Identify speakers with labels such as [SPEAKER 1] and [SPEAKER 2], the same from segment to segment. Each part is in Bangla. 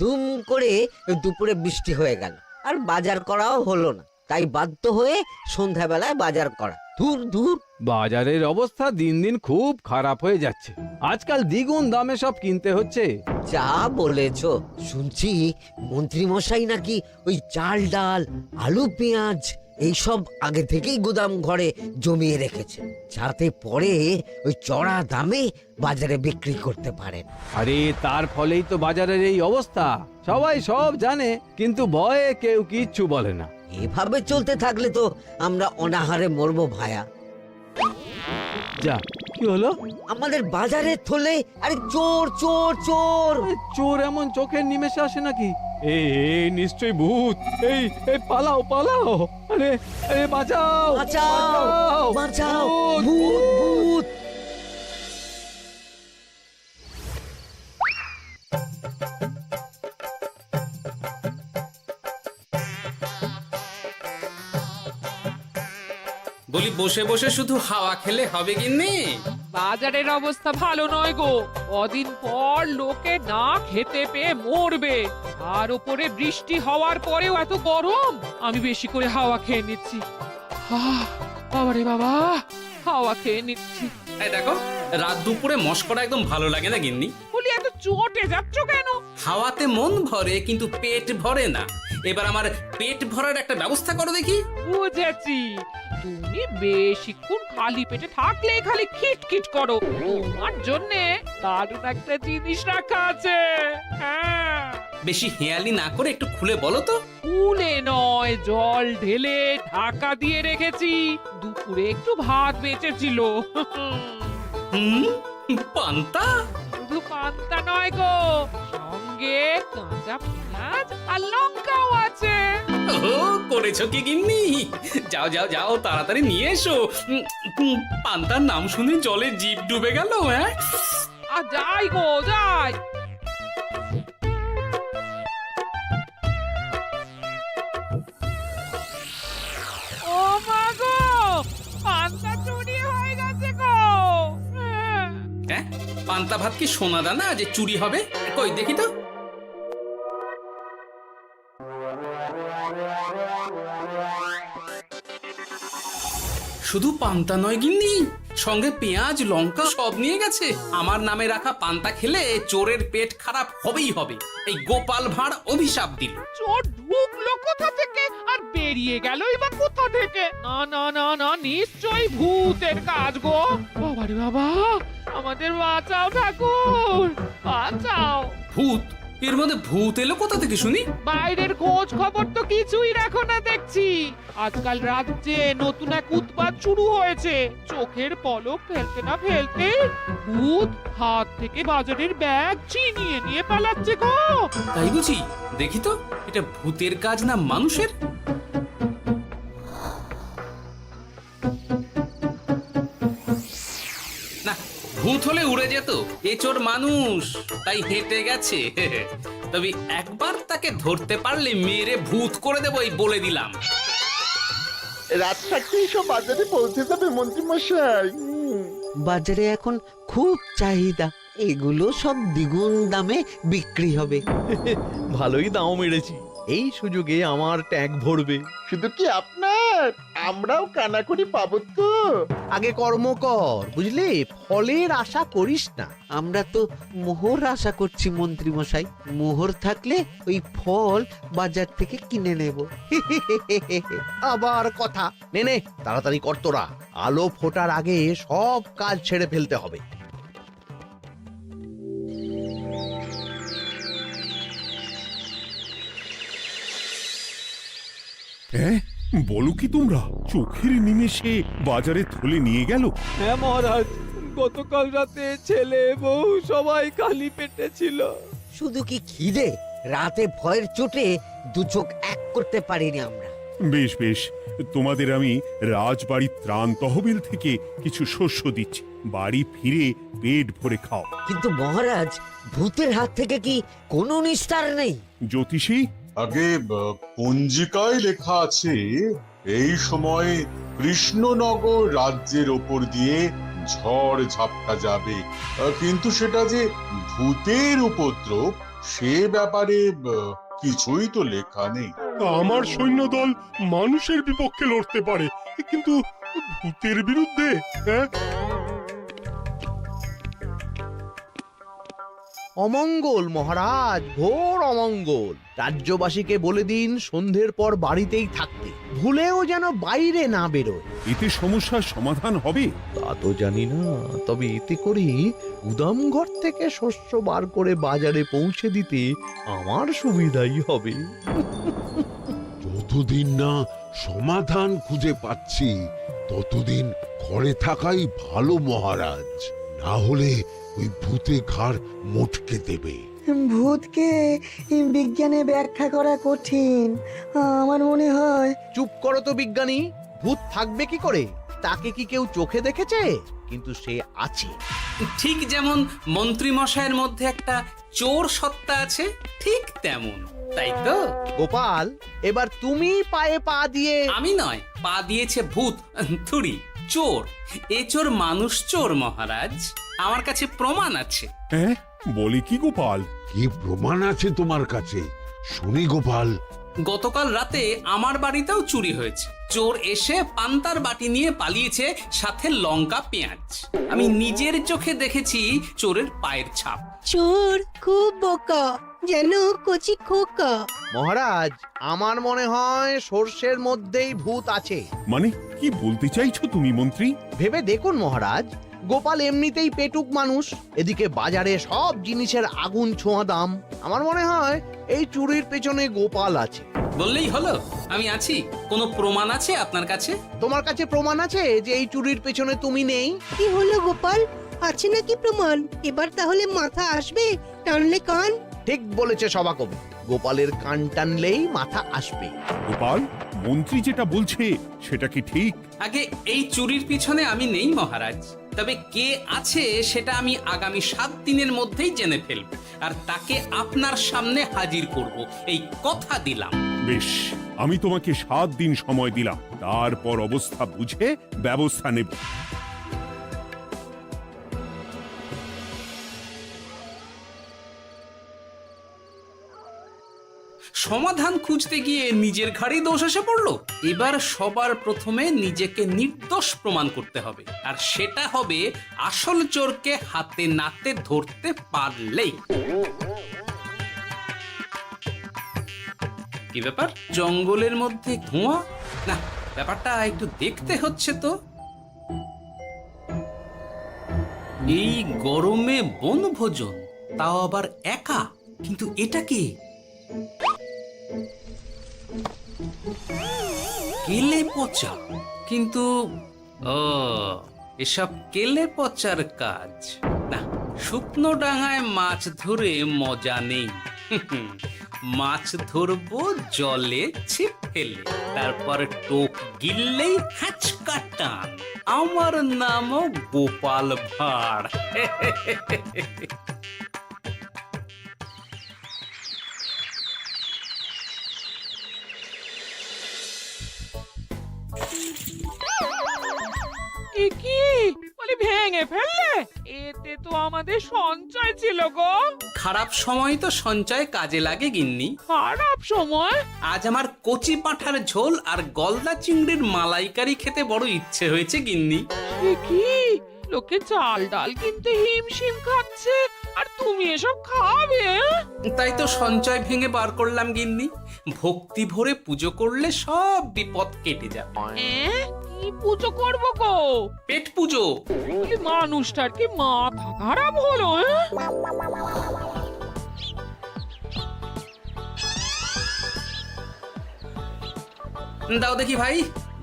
[SPEAKER 1] দুম করে দুপুরে বৃষ্টি হয়ে গেল, আর বাজার করাও হলো না। তাই বাধ্য হয়ে সন্ধ্যাবেলায় বাজার করা। দূর দূর।
[SPEAKER 2] বাজারের অবস্থা দিন দিন খুব খারাপ হয়ে যাচ্ছে। আজকাল দ্বিগুণ দামে সব কিনতে হচ্ছে।
[SPEAKER 1] যা বলেছো। শুনছি মন্ত্রী মশাই নাকি ওই চাল ডাল আলু পেঁয়াজ এইসব আগে থেকেই গুদাম ঘরে জমিয়ে রেখেছেন, যাতে পরে ওই চড়া দামে বাজারে বিক্রি করতে পারেন।
[SPEAKER 2] আরে তার ফলেই তো বাজারের এই অবস্থা। সবাই সব জানে, কিন্তু ভয়ে কেউ কিচ্ছু বলে না।
[SPEAKER 1] এভাবে চলতে থাকলে তো আমরা অনাহারে মরবো ভায়া।
[SPEAKER 2] যা, কি হলো?
[SPEAKER 1] আমাদের বাজারে থলে আরে চোর চোর চোর।
[SPEAKER 2] এ, চোর এমন চোখের নিমেষে আসে নাকি? এই নিশ্চয়ই ভূত। এই এই পালাও পালাও। আরে আরে বাঁচাও
[SPEAKER 1] বাঁচাও বাঁচাও, ভূত ভূত।
[SPEAKER 3] বলি বসে বসে শুধু হাওয়া খেলে হবে গিন্নি?
[SPEAKER 4] বাজারের অবস্থা ভালো নয় গো। কদিন পর লোকে না খেতে পেয়ে মরবে। আর উপরে বৃষ্টি হওয়ার পরেও এত গরম। আমি বেশি করে হাওয়া খেয়ে নিচ্ছি। বাবারে বাবা, হাওয়া খেয়ে নিচ্ছি।
[SPEAKER 3] এই দেখো, রাত দুপুরে মস্করা একদম ভালো লাগে না গিন্নি।
[SPEAKER 4] বলি এত চটে যাচ্ছ কেন?
[SPEAKER 3] হাওয়াতে মন ভরে কিন্তু পেট ভরে না। এবার আমার পেট ভরার একটা ব্যবস্থা করো দেখি।
[SPEAKER 4] বুঝেছি, তুমি বেশিক্ষণ খালি পেটে থাকলে খালি খিটখিট করো। তোমার জন্যে দারুণ একটা জিনিস রাখা আছে। হ্যাঁ,
[SPEAKER 3] বেশি হেয়ালি না করে একটু খুলে বলো তো।
[SPEAKER 4] ফুলে নয়, জল ঢেলে ঢাকা দিয়ে রেখেছি। দুপুরে একটু ভাত বেঁচেছিল।
[SPEAKER 3] হুম, পান্তা?
[SPEAKER 4] শুধু পান্তা নয় গো, সঙ্গে কাঁচা পেঁয়াজ আর লঙ্কাও আছে।
[SPEAKER 3] ও, করেছো কি গিন্নি? যাও যাও যাও, তাড়াতাড়ি নিয়ে এসো। পান্তার নাম শুনে জলে জিভ ডুবে গেল। হ্যাঁ,
[SPEAKER 4] আর যাই গো যাই। ও মা গো, পান্তা চুরি হয়ে গেছে গো।
[SPEAKER 3] হ্যাঁ, পান্তা ভাত কি সোনা দানা যে চুরি হবে? কই দেখি তো। শুধু পান্তা নয় গিন্নি, সঙ্গে পেঁয়াজ লঙ্কা সব নিয়ে গেছে। আমার নামে রাখা পান্তা খেলে চোরের পেট খারাপ হবেই হবে। এই গোপাল ভাঁড় অভিশাপ দিল।
[SPEAKER 4] চোর ঢুকলো কোথা থেকে আর বেরিয়ে গেলই বা কোথা থেকে? না না না না, নিশ্চয়ই ভূতের কাজ গো। বাবারে বাবা, আমাদের বাঁচাও ঠাকুর, বাঁচাও।
[SPEAKER 3] ভূত? এর মধ্যে ভূত এলো কোথা থেকে শুনি?
[SPEAKER 4] বাইরের খোঁজ খবর তো কিছুই রাখো না দেখছি। আজকাল রাজ্যে নতুন এক উৎপাত শুরু হয়েছে। চোখের পলক ফেলতে না ফেলতে ভূত হাত থেকে বাজারের ব্যাগ ছিনিয়ে নিয়ে পালাচ্ছে গো।
[SPEAKER 3] তাই বুঝি? দেখি তো, এটা ভূতের কাজ না মানুষের? না, ভূত হলে উড়ে যেত। এ চোর মানুষ, তাই হেঁটে গেছে। তবে একবার তাকে ধরতে পারলে মেরে ভূত করে দেবো, এই বলে দিলাম।
[SPEAKER 5] রাত থাকতেই সব বাজারে পৌঁছে যাবে মন্ত্রী মশাই।
[SPEAKER 1] বাজারে এখন খুব চাহিদা, এগুলো সব দ্বিগুণ দামে বিক্রি হবে।
[SPEAKER 6] ভালোই দাম মেরেছি, এই সুযোগে আমার ট্যাঙ্ক ভরবে।
[SPEAKER 5] শুধু কি আপনার, আমরাও কানাকড়ি পাবো তো।
[SPEAKER 6] আগে কর্ম কর, বুঝলি, ফলের আশা করিস না।
[SPEAKER 1] আমরা তো মোহর আশা করছি মন্ত্রী মশাই। মোহর থাকলে ওই ফল বাজার থেকে কিনে নেব।
[SPEAKER 6] আবার কথা, নে নে তাড়াতাড়ি কর তোরা, আলো ফোটার আগে সব কাজ ছেড়ে ফেলতে হবে।
[SPEAKER 7] হ্যাঁ, বলো কি তোমরা? চোখের নিমেষে বাজারে থলে নিয়ে গেল?
[SPEAKER 2] হ্যাঁ মহারাজ, গতকাল রাতে ছেলে বউ সবাই খালি পেটে ছিল।
[SPEAKER 1] শুধু কি খিদে, রাতে ভয়ের চোটে দু চোখ এক করতে পারিনি আমরা।
[SPEAKER 7] বেশ বেশ, তোমাদের আমি রাজবাড়ির ত্রাণ তহবিল থেকে কিছু শস্য দিচ্ছি। বাড়ি ফিরে পেট ভরে খাও।
[SPEAKER 1] কিন্তু মহারাজ, ভূতের হাত থেকে কি কোনো নিস্তার নেই?
[SPEAKER 7] জ্যোতিষী,
[SPEAKER 8] আগে পঞ্জিকায় লেখা আছে এই সময় কৃষ্ণনগর রাজ্যের ওপর দিয়ে ঝড় ঝাপটা যাবে, কিন্তু সেটা যে ভূতের উপদ্রব সে ব্যাপারে কিছুই তো লেখা নেই।
[SPEAKER 9] আমার সৈন্যদল মানুষের বিপক্ষে লড়তে পারে, কিন্তু ভূতের বিরুদ্ধে? হ্যাঁ,
[SPEAKER 6] অমঙ্গল মহারাজ, ঘোর অমঙ্গল। রাজ্যবাসীকে বলে দিন সন্ধ্যের পর বাড়িতেই থাকতে, ভুলেও যেন বাইরে না বেরোয়।
[SPEAKER 7] এতে সমস্যার সমাধান হবে?
[SPEAKER 6] তা তো জানি না, তবে এতে করে গুদামঘর থেকে শস্য বার করে বাজারে পৌঁছে দিতে আমার সুবিধাই হবে।
[SPEAKER 10] যতদিন না সমাধান খুঁজে পাচ্ছি ততদিন ঘরে থাকাই ভালো মহারাজ, না হলে ওই ভূতে ঘাড় মোটকে দেবে।
[SPEAKER 11] ভূতকে বিজ্ঞানে ব্যাখ্যা করা কঠিন, আমার মনে হয়।
[SPEAKER 6] চুপ করো তো বিজ্ঞানী, ভূত থাকবে কি করে? তাকে কি কেউ চোখে দেখেছে? কিন্তু সে আছে।
[SPEAKER 3] ঠিক যেমন মন্ত্রী মশাইয়ের মধ্যে একটা চোর সত্তা আছে, ঠিক তেমন, তাই তো?
[SPEAKER 6] গোপাল, এবার তুমি পায়ে পা দিয়ে।
[SPEAKER 3] আমি নয়, পা দিয়েছে ভূত, থুড়ি চোর। এ চোর মানুষ চোর মহারাজ, আমার কাছে প্রমাণ আছে।
[SPEAKER 7] হ্যাঁ, বলে কি গোপাল?
[SPEAKER 10] কি প্রমাণ আছে তোমার কাছে? শুনি গোপাল।
[SPEAKER 3] গতকাল রাতে আমার বাড়িতেও চুরি হয়েছে। চোর এসে পান্তার বাটি নিয়ে পালিয়েছে, সাথে লঙ্কা পেঁয়াজ। আমি নিজের চোখে দেখেছি চোরের পায়ের ছাপ।
[SPEAKER 11] চোর খুব বোকা, যেন কচি খোকা।
[SPEAKER 6] মহারাজ, আমার মনে হয় সর্ষের মধ্যেই ভূত আছে।
[SPEAKER 7] মানে কি বলতে চাইছো তুমি মন্ত্রী?
[SPEAKER 6] ভেবে দেখুন মহারাজ, গোপাল এমনিতেই পেটুক মানুষ, এদিকে বাজারে সব জিনিসের আগুন ছোঁয়া দাম। আমার মনে হয় এই চুরির পেছনে গোপাল আছে।
[SPEAKER 3] বললেই হলো আমি আছি। কোনো প্রমাণ আছে আপনার কাছে?
[SPEAKER 6] তোমার কাছে প্রমাণ আছে যে এই চুরির পেছনে তুমি নেই?
[SPEAKER 11] কি হলো গোপাল, আছে নাকি প্রমাণ? এবার তাহলে মাথা আসবে, টানলে কান।
[SPEAKER 6] ঠিক বলেছে সভাকবি, গোপালের কান টানলেই মাথা আসবে।
[SPEAKER 7] গোপাল, মন্ত্রী যেটা বলছে সেটা কি ঠিক?
[SPEAKER 3] আগে এই চুরির পিছনে আমি নেই মহারাজ, তবে কে আছে সেটা আমি আগামী 7 দিনের মধ্যেই জেনে ফেলব, আর তাকে আপনার সামনে হাজির করব, এই কথা দিলাম।
[SPEAKER 7] বেশ, আমি তোমাকে 7 দিন সময় দিলাম, তারপর অবস্থা বুঝে ব্যবস্থা নেব।
[SPEAKER 3] সমাধান খুঁজতে গিয়ে নিজের ঘাড়েই দোষ এসে পড়লো। এবার সবার প্রথমে নিজেকে নির্দোষ প্রমাণ করতে হবে, আর সেটা হবে আসল চোরকে হাতে নাতে ধরতে পারলেই। কি ব্যাপার, জঙ্গলের মধ্যে ধোঁয়া? না, ব্যাপারটা একটু দেখতে হচ্ছে তো। এই গরমে বনভোজন, তাও আবার একা, কিন্তু এটা কি? কেলে পচা, কিন্তু এসব কেলে পচার কাজ না। শুকনো ডাঙায় মাছ ধরে মজা নেই। মাছ ধরবো জলে ছিপ ফেলে, তারপর টোপ গিললেই হ্যাচকা টান। আমার নামও গোপাল ভাঁড়।
[SPEAKER 4] এ কি বলি, ভেঙে ফেললে? এতে তো আমাদের সঞ্চয় ছিল গো।
[SPEAKER 3] খারাপ সময় তো সঞ্চয় কাজে লাগে গিন্নি।
[SPEAKER 4] খারাপ সময়?
[SPEAKER 3] আজ আমার কচি পাঁঠার ঝোল আর গলদা চিংড়ির মালাইকারি খেতে বড় ইচ্ছে হয়েছে গিন্নি।
[SPEAKER 4] এ কি, লোকে চাল ডাল কিনতে হিমশিম খাচ্ছে, আর তুমি এসব খাবে?
[SPEAKER 3] তাই তো সঞ্চয় ভেঙে বার করলাম গিন্নি। ভক্তি ভরে পুজো করলে সব বিপদ কেটে যাবে।
[SPEAKER 4] কি পুজো করবো গো?
[SPEAKER 3] পেট পুজো।
[SPEAKER 4] বলি, মানুষটার কি মাথা খারাপ হলো?
[SPEAKER 3] দাও দেখি ভাই।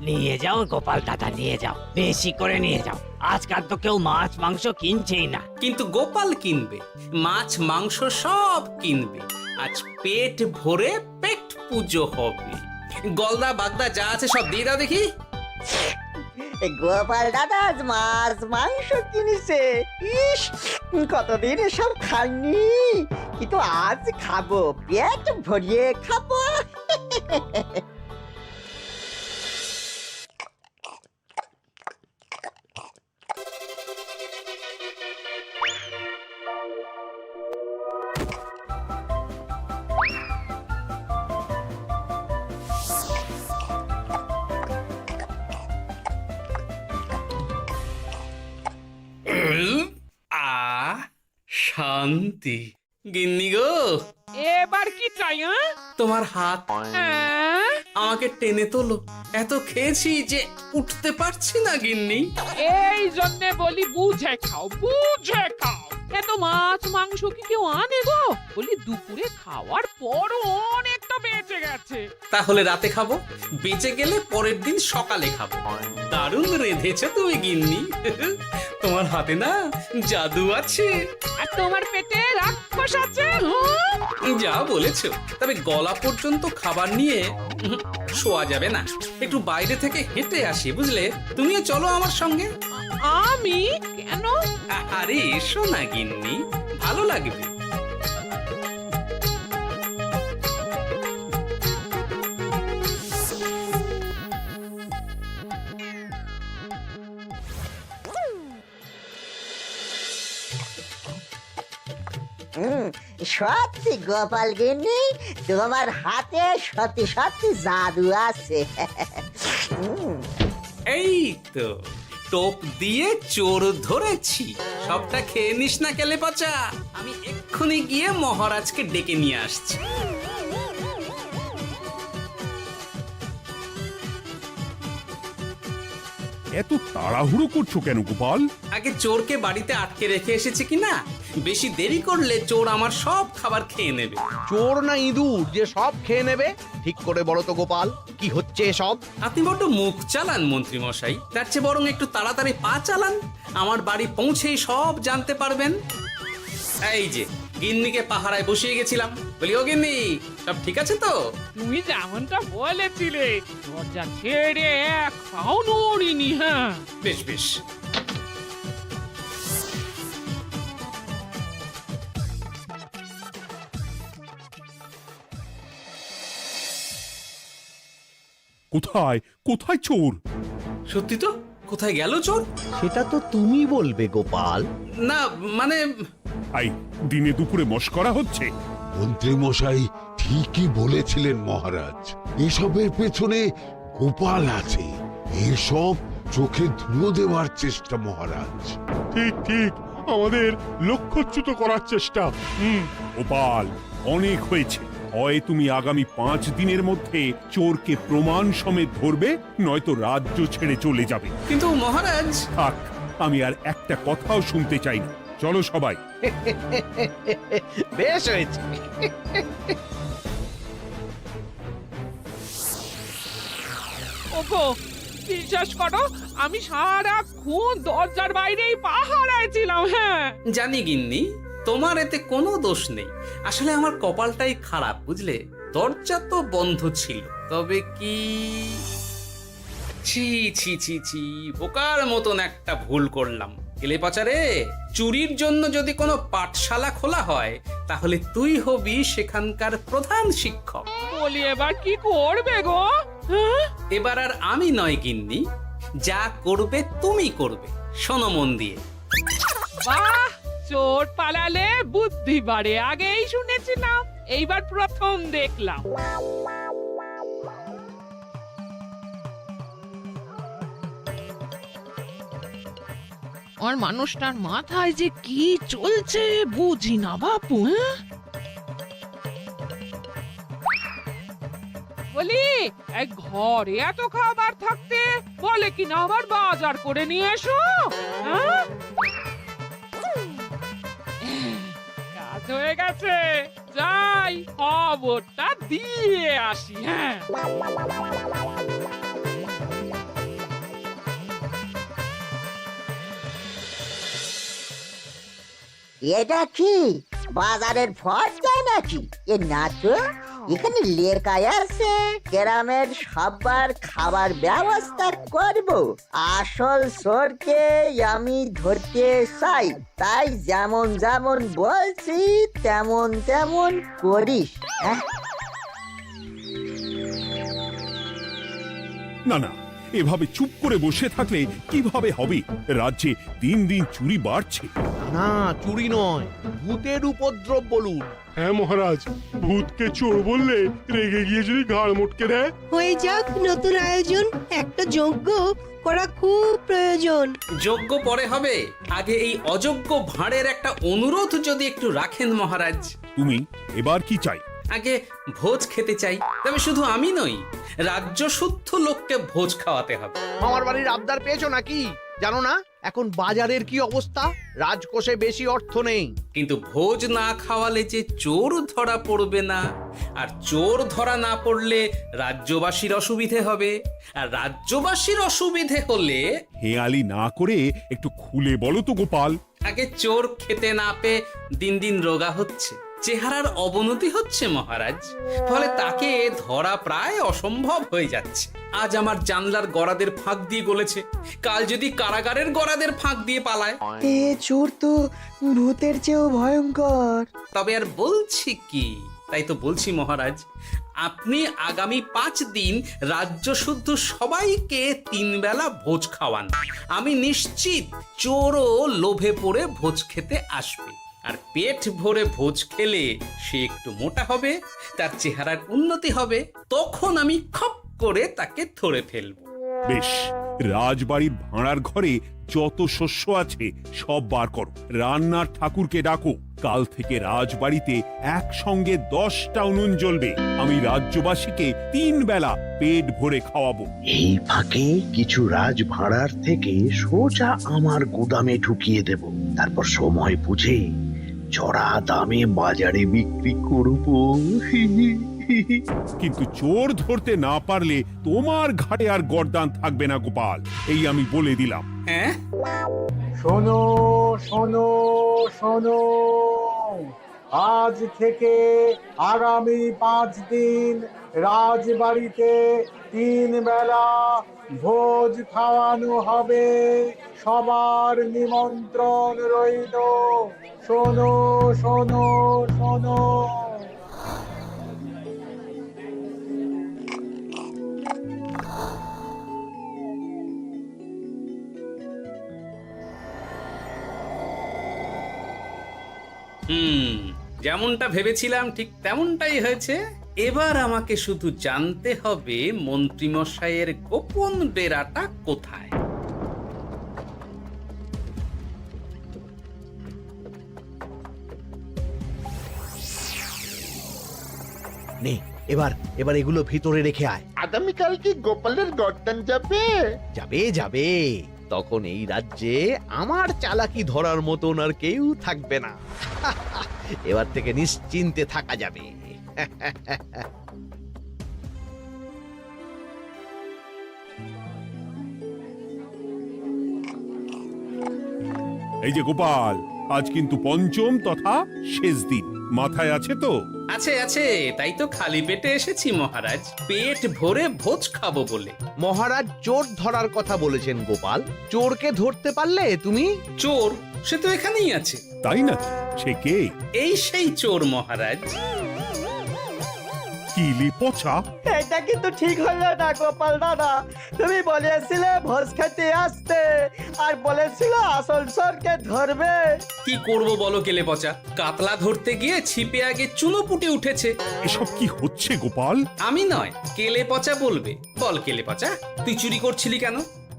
[SPEAKER 1] নিয়ে যাও গোপাল দাদা, নিয়ে যাও, বেশি করে নিয়ে যাও। আজকাল তো কেউ মাছ মাংস কিনছেই না।
[SPEAKER 3] কিন্তু গোপাল কিনবে, মাছ মাংস সব কিনবে। আজ পেট ভরে পেট পুজো হবে। গলদা বাগদা যা আছে সব দিয়ে দাও দেখি।
[SPEAKER 11] গোপাল দাদা মাছ মাংস কিনেছে, ইস কতদিন এসব খাইনি, কিন্তু আজ খাবো, পেট ভরিয়ে খাবো।
[SPEAKER 3] শান্তি। গিন্নি গো,
[SPEAKER 4] এবার কি চাই?
[SPEAKER 3] তোমার হাত
[SPEAKER 4] হ্যাঁ?
[SPEAKER 3] আমাকে টেনে তোলো। এত খেয়েছি যে উঠতে পারছি না গিন্নি।
[SPEAKER 4] এই জন্য বলি বুঝে খাও, বুঝে খাও। এত মাছ মাংস কি কেউ আনে গো? বলি দুপুরে খাওয়ার পরও অনেকটা বেঁচে গেছে।
[SPEAKER 3] তাহলে রাতে খাবো, বেঁচে গেলে পরের দিন সকালে খাবো। দারুণ রেঁধেছো তুমি গিন্নি। তোমার হাতে না জাদু আছে।
[SPEAKER 4] আর তোমার পেটে রাক্ষস আছে।
[SPEAKER 3] যা বলেছো, তবে গলা পর্যন্ত খাবার নিয়ে শোয়া যাবে না। একটু বাইরে থেকে হেঁটে আসি, বুঝলে? তুমিও চলো আমার সঙ্গে।
[SPEAKER 4] আমি কেন?
[SPEAKER 3] আরে এসো না গিন্নি, ভালো লাগবে।
[SPEAKER 11] সত্যি গোপাল গিন্নি, তোমার হাতে সত্যি সত্যি জাদু আছে।
[SPEAKER 3] এই তো টোপ দিয়ে চোর ধরেছি। সবটা খেয়ে নিস না কেলে পচা। আমি এক্ষুনি গিয়ে মহারাজকে ডেকে নিয়ে আসছি।
[SPEAKER 7] এত তাড়াহুড়ো করছো কেন গোপাল?
[SPEAKER 3] আগে চোরকে বাড়িতে আটকে রেখে এসেছি কিনা, বেশি দেরি করলে চোর আমার সব খাবার খেয়ে নেবে।
[SPEAKER 6] চোর না ইঁদুর যে সব খেয়ে নেবে? ঠিক করে বলো তো গোপাল, কি হচ্ছে এসব?
[SPEAKER 3] আপনি বড্ড মুখ চালান মন্ত্রী মশাই, তার চেয়ে বরং একটু তাড়াতাড়ি পা চালান। আমার বাড়ি পৌঁছেই সব জানতে পারবেন। এই যে গিন্নিকে পাহারায় বসিয়ে গেছিলাম, বলি ও গিন্নি, সব ঠিক আছে তো?
[SPEAKER 4] তুমি যেমনটা বলেছিলে, দরজা ছেড়ে এক পাও নড়িনি। হ্যাঁ,
[SPEAKER 3] বেশ বেশ।
[SPEAKER 7] কোথায় কোথায় চোর?
[SPEAKER 3] সত্যি তো, কোথায় গেল চোর?
[SPEAKER 6] সেটা তো তুমি বলবে গোপাল।
[SPEAKER 3] না মানে
[SPEAKER 7] আই দিনে দুপুরে মশকরা হচ্ছে।
[SPEAKER 10] মন্ত্রী মশাই ঠিকই বলেছিলেন মহারাজ, এসবের পেছনে গোপাল আছে। এসব চোখে ধুলো দেওয়ার চেষ্টা মহারাজ।
[SPEAKER 9] ঠিক ঠিক, আমাদের লক্ষ্যচ্যুত করার চেষ্টা।
[SPEAKER 7] গোপাল, অনেক হয়েছে। হয় তুমি আগামী 5 দিনের মধ্যে চোরকে প্রমাণ সমেত ধরবে, নয়তো রাজ্য ছেড়ে চলে যাবে।
[SPEAKER 3] কিন্তু মহারাজ।
[SPEAKER 7] থাক, আমি আর একটা কথাও শুনতে চাই না। চলো সবাই।
[SPEAKER 6] বেশ হয়েছে।
[SPEAKER 4] ওগো, বিশ্বাস করো, আমি সারাক্ষণ দরজার বাইরেই পাহারায় ছিলাম। হ্যাঁ,
[SPEAKER 3] জানি গিন্নি, তোমার এতে কোনো দোষ নেই। আসলে আমার কপালটাই খারাপ, বুঝলে? দরজা তো বন্ধ ছিল, তবে কি ছি ছি ছি ছি, বোকার মতন একটা ভুল করলাম। এলে পাচারে, চুরির জন্য যদি কোনো পাঠশালা খোলা হয়, তাহলে তুই হবি সেখানকার প্রধান শিক্ষক।
[SPEAKER 4] বলি এবার কি করবে গো? হ্যাঁ?
[SPEAKER 3] এবার আর আমি নয় গিন্নি, যা করবে তুমি করবে। শোনো মন দিয়ে।
[SPEAKER 4] বাহ, চোর পালালে বুদ্ধি বাড়ে, আগেই শুনেছিলাম, এইবার প্রথম দেখলাম। আর মানুষটার মাথায় যে কি চলছে বুঝি না বাপু। হ্যাঁ, বলি এই ঘরে এত খাবার থাকতে বলে কিনা আবার বাজার করে নিয়ে এসো। হ্যাঁ, কাজ হয়ে গেছে, যাই খবরটা দিয়ে আসি। হ্যাঁ,
[SPEAKER 11] এটা কি বাজারের ফর্দা নাকি? এ না তো, এখানে লেখাই আছে গ্রামের সবার খাবার ব্যবস্থা করব। আসল চোরকে আমি ধরতে চাই, তাই যেমন যেমন বলছি তেমন তেমন করিস। হ্যাঁ,
[SPEAKER 7] না না, এভাবে চুপ করে বসে থাকলে কিভাবে হবে? রাজ্যে দিন দিন চুরি বাড়ছে।
[SPEAKER 6] না চুরি নয়, ভূতের উপদ্রব বলুন।
[SPEAKER 9] হ্যাঁ মহারাজ, ভূতকে চোর বললে রেগে গিয়ে যদি ঘাড় মোটকে দেয়।
[SPEAKER 12] হয়ে যাক নতুন আয়োজন, একটা যজ্ঞ করা খুব প্রয়োজন।
[SPEAKER 3] যোগ্য পরে হবে, আগে এই অযোগ্য ভাঁড়ের একটা অনুরোধ যদি একটু রাখেন মহারাজ।
[SPEAKER 7] তুমি এবার কি চাই?
[SPEAKER 3] আগে ভোজ খেতে চাই, তবে শুধু আমি নই, রাজ্য শুদ্ধ লোককে ভোজ খাওয়াতে হবে।
[SPEAKER 6] মামার বাড়ির আবদার পেয়েছো নাকি? জানো না এখন বাজারের কি অবস্থা? রাজকোষে বেশি অর্থ নেই।
[SPEAKER 3] কিন্তু ভোজ না খাওয়ালে যে চোর ধরা পড়বে না, আর চোর ধরা না পড়লে রাজ্যবাসীর অসুবিধে হবে, আর রাজ্যবাসীর অসুবিধে হলে
[SPEAKER 7] হেয়ালি না করে একটু খুলে বলো তো গোপাল।
[SPEAKER 3] আগে চোর খেতে না পেয়ে দিন দিন রোগা হচ্ছে, চেহারার অবনতি হচ্ছে মহারাজ, ফলে তাকে ধরা প্রায় অসম্ভব হয়ে যাচ্ছে। আজ আমার জানলার গড়াদের ফাঁক দিয়ে গলেছে, কাল যদি কারাগারের গড়াদের ফাঁক দিয়ে পালায়।
[SPEAKER 11] এ চোর তো ভূতের চেয়েও ভয়ঙ্কর।
[SPEAKER 3] তবে আর বলছি কি, তাই তো বলছি মহারাজ, আপনি আগামী 5 দিন রাজ্য শুদ্ধ সবাইকে 3 বেলা ভোজ খাওয়ান। আমি নিশ্চিত চোরও লোভে পড়ে ভোজ খেতে আসবে, আর পেট ভরে ভোজ খেলে সে একটু মোটা হবে, তার চেহারার উন্নতি হবে, তখন আমি খপ করে তাকে ধরে ফেলবো।
[SPEAKER 7] বেশ, রাজবাড়ির ভাড়ার ঘরে যত শস্য আছে সব বার করো, রান্নার ঠাকুরকে ডাকো। কাল থেকে রাজবাড়িতে একসঙ্গে 10টা উনুন জ্বলবে। আমি রাজ্যবাসীকে 3 বেলা পেট ভরে খাওয়াবো।
[SPEAKER 10] এই ফাঁকে কিছু রাজ ভাড়ার থেকে সোজা আমার গুদামে ঢুকিয়ে দেব, তারপর সময় বুঝে চড়া দামে বাজারে বিক্রি করব।
[SPEAKER 7] কিন্তু চোর ধরতে না পারলে তোমার ঘাড়ে আর গর্দান থাকবে না গোপাল, এই আমি বলে দিলাম।
[SPEAKER 3] হ্যাঁ,
[SPEAKER 2] শোনো শোনো শোনো, আজ থেকে আগামী 5 দিন রাজবাড়িতে 3 বেলা ভোজ খাওয়ানো হবে, সবার নিমন্ত্রণ রইল। শোনো শোনো শোনো।
[SPEAKER 3] যেমনটা ভেবেছিলাম ঠিক তেমনটাই হয়েছে। এবার আমাকে শুধু জানতে হবে মন্ত্রীমশাইয়ের গোপন ডেরাটা কোথায়।
[SPEAKER 6] নে এবার এবার এগুলো ভিতরে রেখে আয়।
[SPEAKER 5] আগামীকাল কি গোপালের গর্দান যাবে?
[SPEAKER 6] যাবে যাবে, তখন এই রাজ্যে আমার চালাকি ধরার মতন আর কেউ থাকবে না। এবার থেকে নিশ্চিন্তে থাকা যাবে।
[SPEAKER 7] এই যে গোপাল, আজ কিন্তু পঞ্চম তথা শেষ দিন, মাথায় আছে তো?
[SPEAKER 3] আছে আছে, তাই তো খালি পেটে এসেছি মহারাজ, পেট ভরে ভোজ খাবো বলে।
[SPEAKER 6] মহারাজ চোর ধরার কথা বলেছেন গোপাল, চোরকে ধরতে পারলে তুমি?
[SPEAKER 3] চোর সে তো এখানেই আছে।
[SPEAKER 7] তাই নাকি? সে কে?
[SPEAKER 3] এই সেই চোর মহারাজ।
[SPEAKER 7] কিলি পচা,
[SPEAKER 11] এটা কিন্তু ঠিক হলো না গোপাল দাদা। তুমি বলেছিলে ভোজ খেতে আসতে, আর বলেছিল আসল চোরকে ধরবে।
[SPEAKER 3] কি করব বলো কেলে পচা, কাতলা ধরতে গিয়ে ছিপে আগে চুনো পুটে উঠেছে।
[SPEAKER 7] এসব কি হচ্ছে গোপাল?
[SPEAKER 3] আমি নয়, কেলে পচা বলবে। বল কেলে পচা, তুই চুরি করছিলি কেন?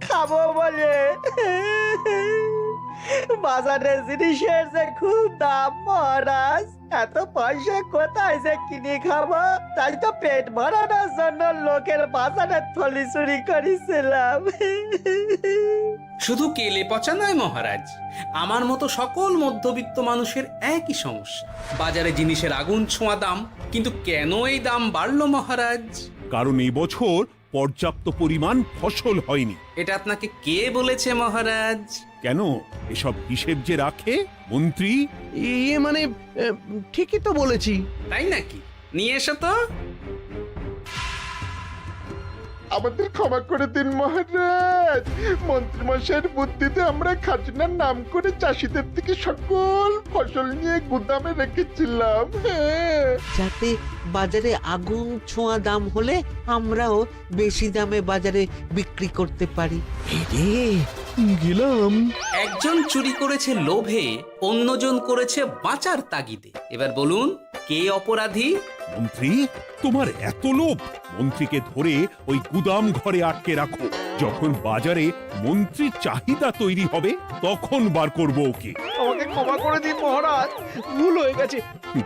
[SPEAKER 11] খাবো বলে। বাজারে জিনিসের যে খুব দাম মহারাজ, এত পয়সা কোথায় যে কিনে খাবো, তাই তো পেট ভরানোর জন্য লোকের বাজারে থলি চুরি করেছিলাম।
[SPEAKER 3] শুধু কেলে পচা নয় মহারাজ, আমার মতো সকল মধ্যবিত্ত মানুষের একই সমস্যা। বাজারে জিনিসের আগুন ছোঁয়া দাম, কিন্তু কেন এই দাম বাড়লো মহারাজ?
[SPEAKER 7] কারণ এই বছর পর্যাপ্ত পরিমাণ ফসল হয়নি।
[SPEAKER 3] এটা আপনাকে কে বলেছে মহারাজ?
[SPEAKER 7] কেন, এসব হিসেব যে রাখে মন্ত্রী।
[SPEAKER 6] ইয়ে মানে ঠিকই তো বলেছি।
[SPEAKER 3] তাই নাকি? নিয়ে এসো তো।
[SPEAKER 5] আমাদের ক্ষমা করে দিন মহারাজ, মন্ত্রীমশাইয়ের বুদ্ধিতে আমরা খাজনার নাম করে চাষিদের থেকে সকল ফসল নিয়ে গুদামে রেখেছিলাম।
[SPEAKER 1] যাতে বাজারে আগুন ছোঁয়া দাম হলে আমরাও বেশি দামে বাজারে বিক্রি করতে পারি। রে
[SPEAKER 9] গেলাম।
[SPEAKER 3] একজন চুরি করেছে লোভে, অন্যজন করেছে বাঁচার তাগিদে। এবার বলুন কে অপরাধী?
[SPEAKER 7] মন্ত্রী, তোমার এত লোভ! মন্ত্রীকে ধরে ওই গুদাম ঘরে আটকে রাখো। যখন বাজারে মন্ত্রীর চাহিদা তৈরি হবে তখন বার করবো ওকে।
[SPEAKER 6] আমাকে ক্ষমা করে দিন মহারাজ, ভুল হয়ে গেছে।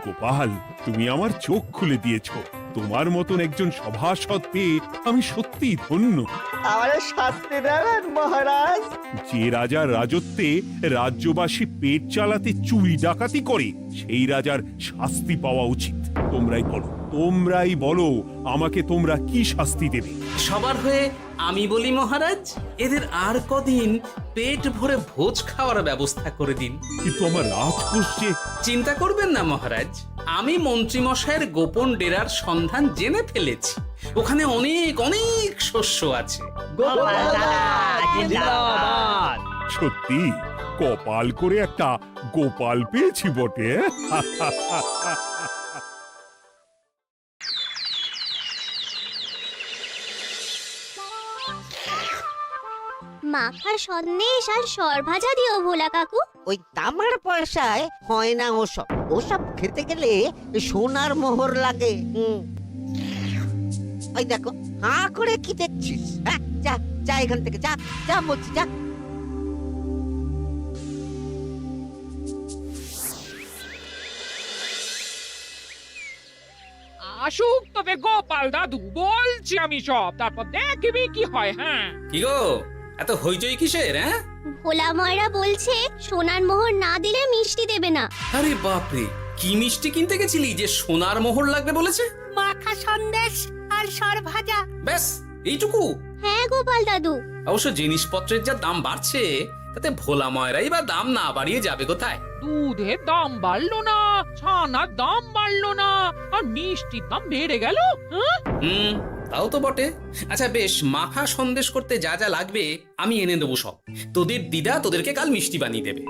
[SPEAKER 7] গোপাল, তুমি আমার চোখ খুলে দিয়েছো। তোমার মতন একজন সভাসদ পেয়ে আমি সত্যিই ধন্য।
[SPEAKER 11] আমারে শাস্তি দেবেন মহারাজ?
[SPEAKER 7] যে রাজার রাজত্বে রাজ্যবাসী পেট চালাতে চুরি ডাকাতি করে সেই রাজার শাস্তি পাওয়া উচিত। তোমরাই বলো আমাকে তোমরা কি শাস্তি দেবে?
[SPEAKER 3] সবার হয়ে আমি বলি মহারাজ, এদের আর কদিন পেট ভরে ভোজ খাওয়ার ব্যবস্থা করে দিন।
[SPEAKER 7] কিন্তু আমার রাজকোষ যে।
[SPEAKER 3] চিন্তা করবেন না মহারাজ, আমি মন্ত্রীমশাইয়ের গোপন ডেরার সন্ধান জেনে ফেলেছি। ওখানে অনেক অনেক শস্য আছে।
[SPEAKER 7] সত্যি কপাল করে একটা গোপাল পেয়েছি বটে।
[SPEAKER 13] মাখা সন্দেশ আর সরভাজা দিও ভোলা কাকু।
[SPEAKER 1] ওই তামার পয়সায় হয় না ওসব। ওসব খেতে গেলে সোনার মোহর লাগে। ওই দেখো, হাঁ করে কি দেখছিস? হ্যাঁ, যা যা এখান থেকে, যা যা বলছি, যা।
[SPEAKER 4] আসুক তবে গোপাল দাদু, বলছি আমি সব, তারপর দেখবি কি হয়। হ্যাঁ,
[SPEAKER 3] কি গো, এত হইচই কিসের? হ্যাঁ,
[SPEAKER 13] ভোলা ময়রা বলছে সোনার মোহর না দিলে মিষ্টি দেবে না।
[SPEAKER 3] আরে বাপরে, কি মিষ্টি কিনতে গেছিলি যে সোনার মোহর লাগবে বলেছে?
[SPEAKER 13] মাখা সন্দেশ আর সরভাজা।
[SPEAKER 3] ব্যাস এইটুকু?
[SPEAKER 13] হ্যাঁ গোপাল দাদু।
[SPEAKER 3] অবশ্য জিনিসপত্রের যা দাম বাড়ছে, তাতে ভোলা ময়রাই বা দাম না বাড়িয়ে যাবে কোথায়?
[SPEAKER 4] দুধের দাম বাড়লো না, ছানার দাম বাড়লো না, আর মিষ্টির দাম বেড়ে গেল।
[SPEAKER 3] তাও তো বটে। আচ্ছা বেশ, মাখা সন্দেশ করতে যা যা লাগবে আমি এনে দেবো সব। তোদের দিদা তোদেরকে কাল মিষ্টি বানিয়ে দেবে।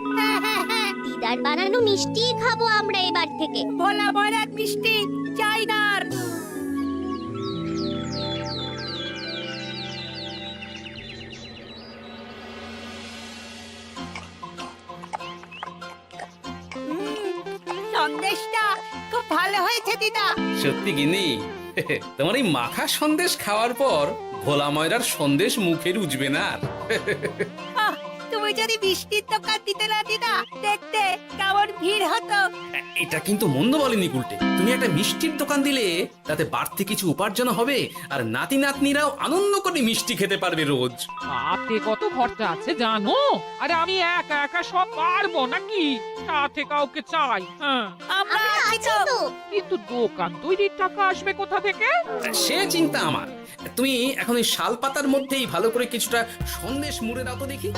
[SPEAKER 13] দিদার বানানো মিষ্টি খাবো আমরা এবার থেকে। ভোলা ময়রার মিষ্টি চাই না। সন্দেশটা খুব ভালো হয়েছে দিদা।
[SPEAKER 3] সত্যি গিনি, তোমার এই মাখা সন্দেশ খাওয়ার পর ভোলা ময়রার সন্দেশ মুখে রুজবে না আর।
[SPEAKER 13] তুমি যদি মিষ্টির দোকান দিতে না দিদা, দেখতে কেমন ভিড় হতো।
[SPEAKER 3] এটা কিন্তু মন্দ বলেনি গুলটে। তুমি একটা মিষ্টির দোকান দিলে তাতে বাড়তি কিছু উপার্জন হবে, আর নাতি নাতনিরাও আনন্দ করে মিষ্টি খেতে পারবে রোজ।
[SPEAKER 4] হাতে কত খরচা আছে জানো? আরে আমি একা একা সব পারবো নাকি? সাথে কাউকে চাই। হ্যাঁ,
[SPEAKER 13] আমরা আছি তো।
[SPEAKER 4] কিন্তু দোকান তৈরির টাকা আসবে কোথা থেকে?
[SPEAKER 3] সে চিন্তা আমার। তুমি এখন এই শাল পাতার মধ্যেই ভালো করে কিছুটা সন্দেশ মুড়ে দাও তো দেখি।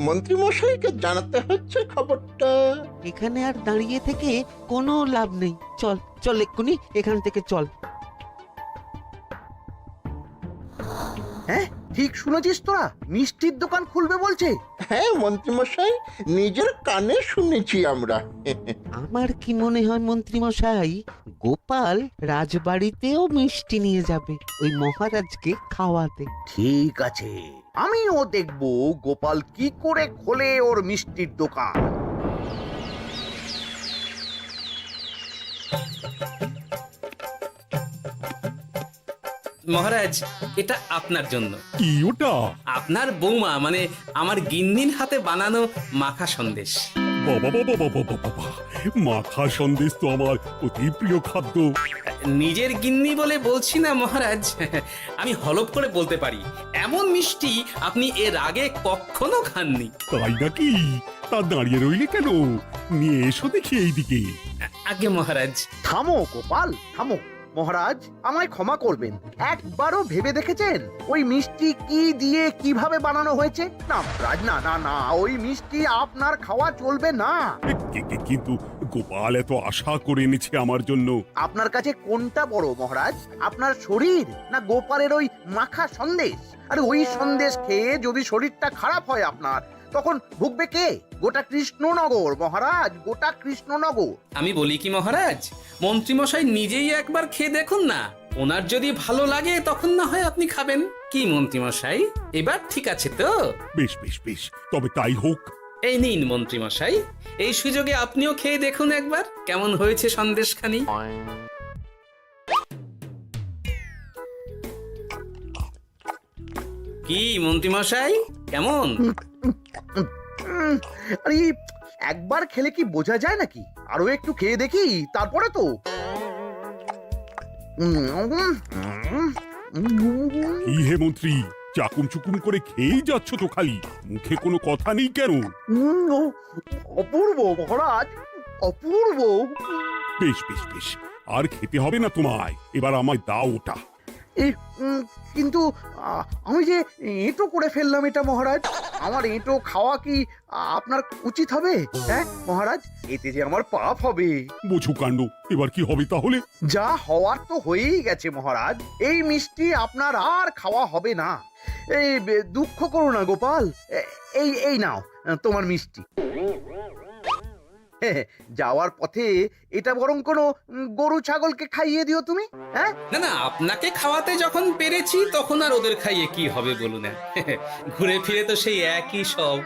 [SPEAKER 5] মন্ত্রী মশাইকে জানাতে হচ্ছে খবরটা।
[SPEAKER 1] এখানে আর দাঁড়িয়ে থেকে কোনো লাভ নেই। চল চল, এক্ষুনি এখান থেকে চল।
[SPEAKER 6] হ্যাঁ, ঠিক শুনেছিস তোরা, মিষ্টির দোকান খুলবে বলছে।
[SPEAKER 5] হ্যাঁ মন্ত্রী মশাই, নিজের কানে শুনেছি আমরা।
[SPEAKER 1] আমার কি মনে হয় মন্ত্রী মশাই, গোপাল রাজবাড়িতেও মিষ্টি নিয়ে যাবে ওই মহারাজকে খাওয়াতে।
[SPEAKER 6] ঠিক আছে, আমিও দেখবো গোপাল কি করে খোলে ওর মিষ্টির দোকান।
[SPEAKER 3] মহারাজ, এটা আপনার জন্য।
[SPEAKER 7] কি ওটা?
[SPEAKER 3] আপনার বৌমা মানে আমার গিন্নির হাতে বানানো মাখা সন্দেশ।
[SPEAKER 7] বাবা বাবা বাবা বাবা, মাখা সন্দেশ তো আমার অতি প্রিয় খাদ্য।
[SPEAKER 3] নিজের গিন্নি বলে বলছি না মহারাজ, আমি হলপ করে বলতে পারি এমন মিষ্টি আপনি এর আগে কখনো খাননি।
[SPEAKER 7] তাই নাকি? তা দাঁড়িয়ে রইলে কেন? নিয়ে এসো দেখি এইদিকে।
[SPEAKER 3] আগে মহারাজ।
[SPEAKER 6] থামো গোপাল, থামো। মহারাজ, আমায় ক্ষমা করবেন, একবারও ভেবে দেখেছেন ওই মিষ্টি কি দিয়ে কিভাবে বানানো হয়েছে? না মহারাজ, না না না, ওই মিষ্টি আপনার খাওয়া চলবে না।
[SPEAKER 7] কিন্তু গোপাল এত আশা করে এনেছে আমার জন্য।
[SPEAKER 6] আপনার কাছে কোনটা বড় মহারাজ, আপনার শরীর না গোপালের ওই মাখা সন্দেশ? আরে ওই সন্দেশ খেয়ে যদি শরীরটা খারাপ হয় আপনার, তখন ভুগবে কে? গোটা কৃষ্ণনগর মহারাজ, গোটা কৃষ্ণনগর।
[SPEAKER 3] আমি বলি কি মহারাজ, মন্ত্রীমশাই নিজেই একবার খেয়ে দেখুন না, ওনার যদি ভালো লাগে তখন না হয় আপনি খাবেন। কি মন্ত্রীমশাই, এবার ঠিক আছে তো?
[SPEAKER 7] বেশ বেশ বেশ, তবে তাই হোক।
[SPEAKER 3] এই নিন মন্ত্রীমশাই, এই সুযোগে আপনিও খেয়ে দেখুন একবার কেমন হয়েছে সন্দেশখানি। কি মন্ত্রীমশাই, কেমন?
[SPEAKER 6] আরে একবার খেলে কি বোঝা যায় নাকি? আরো একটু খেয়ে দেখি তারপরে তো।
[SPEAKER 7] কি হে মন্ত্রী, চাকুম চুকুম করে খেয়েই যাচ্ছ তো খালি, মুখে কোনো কথা নেই কেন?
[SPEAKER 6] অপূর্ব মহারাজ, অপূর্ব।
[SPEAKER 7] বেশ বেশ বেশ, আর খেতে হবে না তোমায়, এবার আমায় দাও ওটা।
[SPEAKER 6] কিন্তু আমি যে এঁটো করে ফেললাম এটা মহারাজ, আমার এঁটো খাওয়া কি আপনার উচিত হবে? হ্যাঁ মহারাজ, এতে যে আমার পাপ হবে।
[SPEAKER 7] বোঝো কাণ্ড, এবার কি হবে তাহলে?
[SPEAKER 6] যা হওয়ার তো হয়েই গেছে মহারাজ, এই মিষ্টি আপনার আর খাওয়া হবে না। এই দুঃখ করো না গোপাল, এই এই নাও তোমার মিষ্টি। যাওয়ার পথে এটা বরং কোনো গরু ছাগলকে খাইয়ে দিও তুমি। হ্যাঁ
[SPEAKER 3] না না, আপনাকে খাওয়াতে যখন পেরেছি তখন আর ওদের খাইয়ে কি হবে বলুন? ঘুরে ফিরে তো সেই একই সব।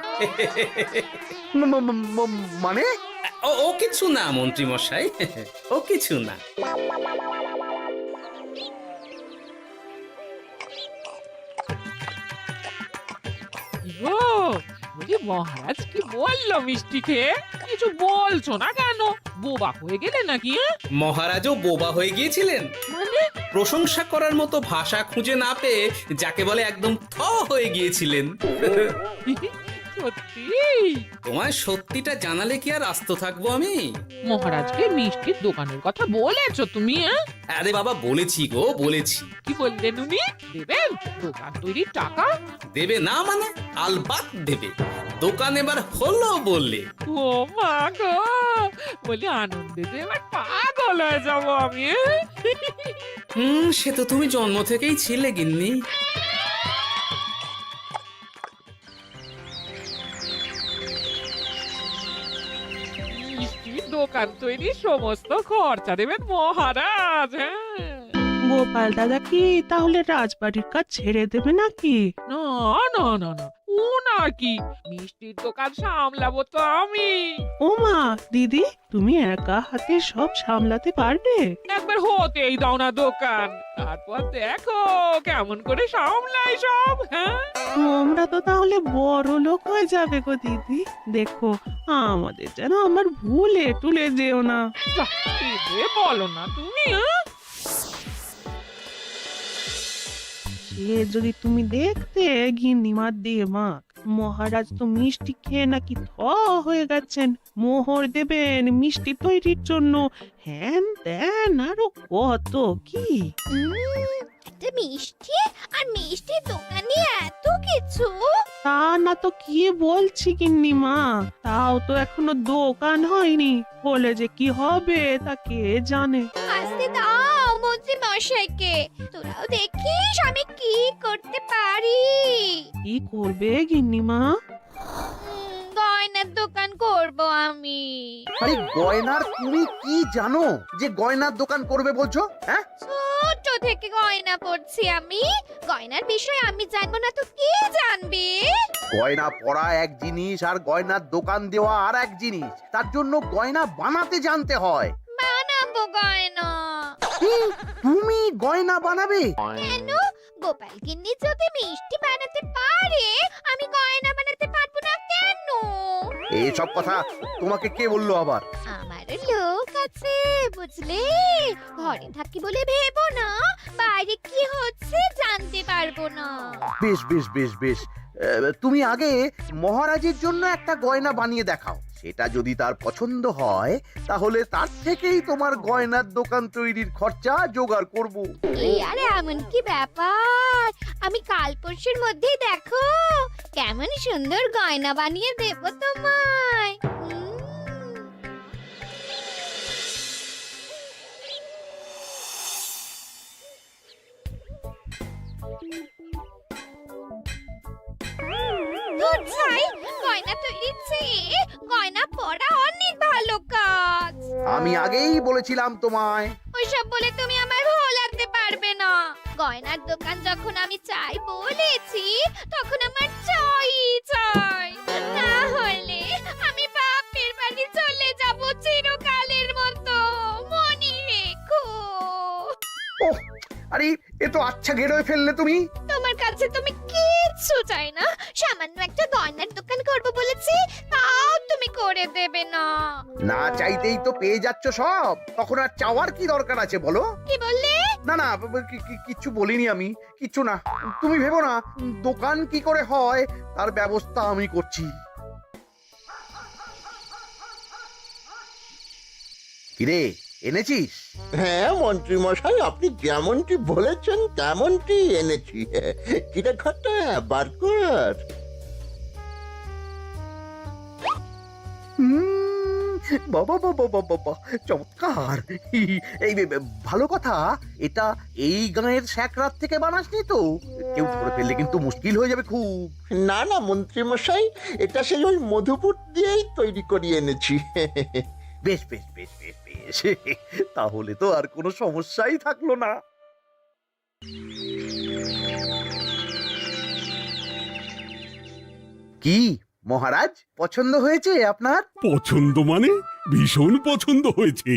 [SPEAKER 6] মানে
[SPEAKER 3] ও কিছু না মন্ত্রী মশাই, ও কিছু না।
[SPEAKER 4] বলি মহারাজ কি বললো মিষ্টি খেয়ে? কিছু বলছো না কেন? বোবা হয়ে গেলে নাকি?
[SPEAKER 3] মহারাজও বোবা হয়ে গিয়েছিলেন?
[SPEAKER 4] মানে
[SPEAKER 3] প্রশংসা করার মতো ভাষা খুঁজে না পেয়ে যাকে বলে একদম থ হয়ে গিয়েছিলেন।
[SPEAKER 4] সত্যি?
[SPEAKER 3] তোমায় সত্যিটা জানালে কি আর আস্ত থাকবো আমি?
[SPEAKER 4] মহারাজকে মিষ্টির দোকানের কথা বলেছো তুমি?
[SPEAKER 3] আরে বাবা, বলেছি গো বলেছি।
[SPEAKER 4] কি বললেন উনি? দেবেন দোকান তৈরির টাকা?
[SPEAKER 3] দেবে না মানে? আলবাত দেবে, দোকান এবার হলো বললে।
[SPEAKER 4] ও মা গো, বলি আনন্দে যে এবার পাগল হয়ে যাবো আমি।
[SPEAKER 3] সে তো তুমি জন্ম থেকেই ছিলে গিন্নি।
[SPEAKER 4] মিষ্টির দোকান তৈরির সমস্ত খরচা দেবেন মহারাজ। হ্যাঁ
[SPEAKER 14] গোপাল দাদা কি তাহলে রাজবাড়ির কাজ ছেড়ে দেবে নাকি?
[SPEAKER 4] না না না না, ও নাকি, মিষ্টির দোকান সামলাবো তো আমি।
[SPEAKER 14] ওমা দিদি, তুমি একা হাতে সব সামলাতে পারবে?
[SPEAKER 4] একবার হতেই দাও না দোকান, তারপর দেখো কেমন করে সামলাই সব। হ্যাঁ
[SPEAKER 14] তোমরা তো তাহলে বড় লোক হয়ে যাবে গো দিদি। দেখো আমাদের যেন আমার ভুলে টুলে যেও না।
[SPEAKER 4] যা, এ বলো না তুমি।
[SPEAKER 14] সে যদি তুমি দেখতে গিন্নিমার দিয়ে মাক, মহারাজ তো মিষ্টি খেয়ে নাকি থ হয়ে গেছেন, মোহর দেবেন মিষ্টি তৈরির জন্য, হ্যান ত্যান আরো কত কি।
[SPEAKER 13] একটা মিষ্টি আর মিষ্টির দোকানে এত কিছু।
[SPEAKER 14] তা না তো কি বলছি গিন্নিমা, তাও তো এখনো দোকান হয়নি, বলে যে কি হবে তা কে জানে।
[SPEAKER 13] আসতে দাও মন্ত্রী মশাইকে, তোরাও দেখিস আমি কি করতে পারি।
[SPEAKER 14] কি করবে গিন্নিমা?
[SPEAKER 13] গয়নার দোকান করব আমি।
[SPEAKER 6] আরে গয়নার তুমি কি জানো যে গয়নার দোকান করবে বলছো? হ্যাঁ
[SPEAKER 13] ছোট থেকে গয়না পড়ছি আমি, গয়নার বিষয় আমি জানবো না তো কে জানবে?
[SPEAKER 6] গয়না পরা এক জিনিস আর গয়নার দোকান দেওয়া আর এক জিনিস, তার জন্য গয়না বানাতে জানতে হয়।
[SPEAKER 13] বানাবো গয়না।
[SPEAKER 6] তুমি গয়না বানাবে?
[SPEAKER 13] কেন? গোপাল গিন্নি যদি মিষ্টি বানাতে পারে, আমি গয়না বানাতে পারবো না কেন?
[SPEAKER 6] এইসব কথা তোমাকে কে বললো আবার?
[SPEAKER 13] আমার লোক আছে বুঝলে, ঘরে থাকি বলে ভেবো না বাইরে কি হচ্ছে জানতে পারবো না।
[SPEAKER 6] বেশ বেশ বেশ বেশ, তুমি আগে মহারাজের জন্য একটা গয়না বানিয়ে দেখাও, সেটা যদি তার পছন্দ হয় তাহলে তার থেকেই তোমার গয়নার দোকান তৈরির খরচা জোগাড় করব।
[SPEAKER 13] এই আরে এমন কি ব্যাপার, আমি কাল পরশুর মধ্যেই দেখো কেমন সুন্দর গয়না বানিয়ে দেবো তোমায়। গয়না তৈরির চেয়ে গয়না পরা অনেক ভালো কাজ।
[SPEAKER 6] আমি আগেই বলেছিলাম তোমায়।
[SPEAKER 13] ওইসব বলে তুমি আমার ভোলাতে পারবে না। গয়নার দোকান যখন আমি চাই বলেছি তখন আমার চাই চাই, না হলে আমি বাপের বাড়ি চলে যাব চিরকালের মতো, মনে রেখো।
[SPEAKER 6] ওহ, আরে এ তো আচ্ছা গেরোয় ফেললে তুমি।
[SPEAKER 13] তোমার কাছে তুমি কিচ্ছু চাই না, সামান্য একটা গয়নার দোকান করব বলেছি তাও তুমি করে দেবে না।
[SPEAKER 6] না চাইতেই তো পেয়ে যাচ্ছ সব, তখন আর চাওয়ার কি দরকার আছে বলো?
[SPEAKER 13] কি বললে?
[SPEAKER 6] না না, কিচ্ছু বলিনি আমি, কিচ্ছু না। তুমি ভেবো না, দোকান কি করে হয় তার ব্যবস্থা আমি করছি। কিরে, এনেছিস?
[SPEAKER 5] হ্যাঁ মন্ত্রী মশাই, আপনি যেমনটি বলেছেন তেমনটি এনেছি। কিরে ঘটা, বার কর।
[SPEAKER 6] বাবা বাবা বাবা বাবা, চমৎকার। এই ভালো কথা, এটা এই গাঁয়ের স্যাকরাত থেকে বানাসনি তো? কেউ ধরে ফেললে কিন্তু মুশকিল হয়ে যাবে খুব।
[SPEAKER 5] না না মন্ত্রী মশাই, এটা সেই ওই মধুপুর দিয়েই তৈরি করিয়ে এনেছি।
[SPEAKER 6] বেশ বেশ বেশ বেশ বেশ, তাহলে তো আর কোনো সমস্যাই থাকলো না। কি মহারাজ, পছন্দ হয়েছে আপনার?
[SPEAKER 7] পছন্দ মানে ভীষণ পছন্দ হয়েছে।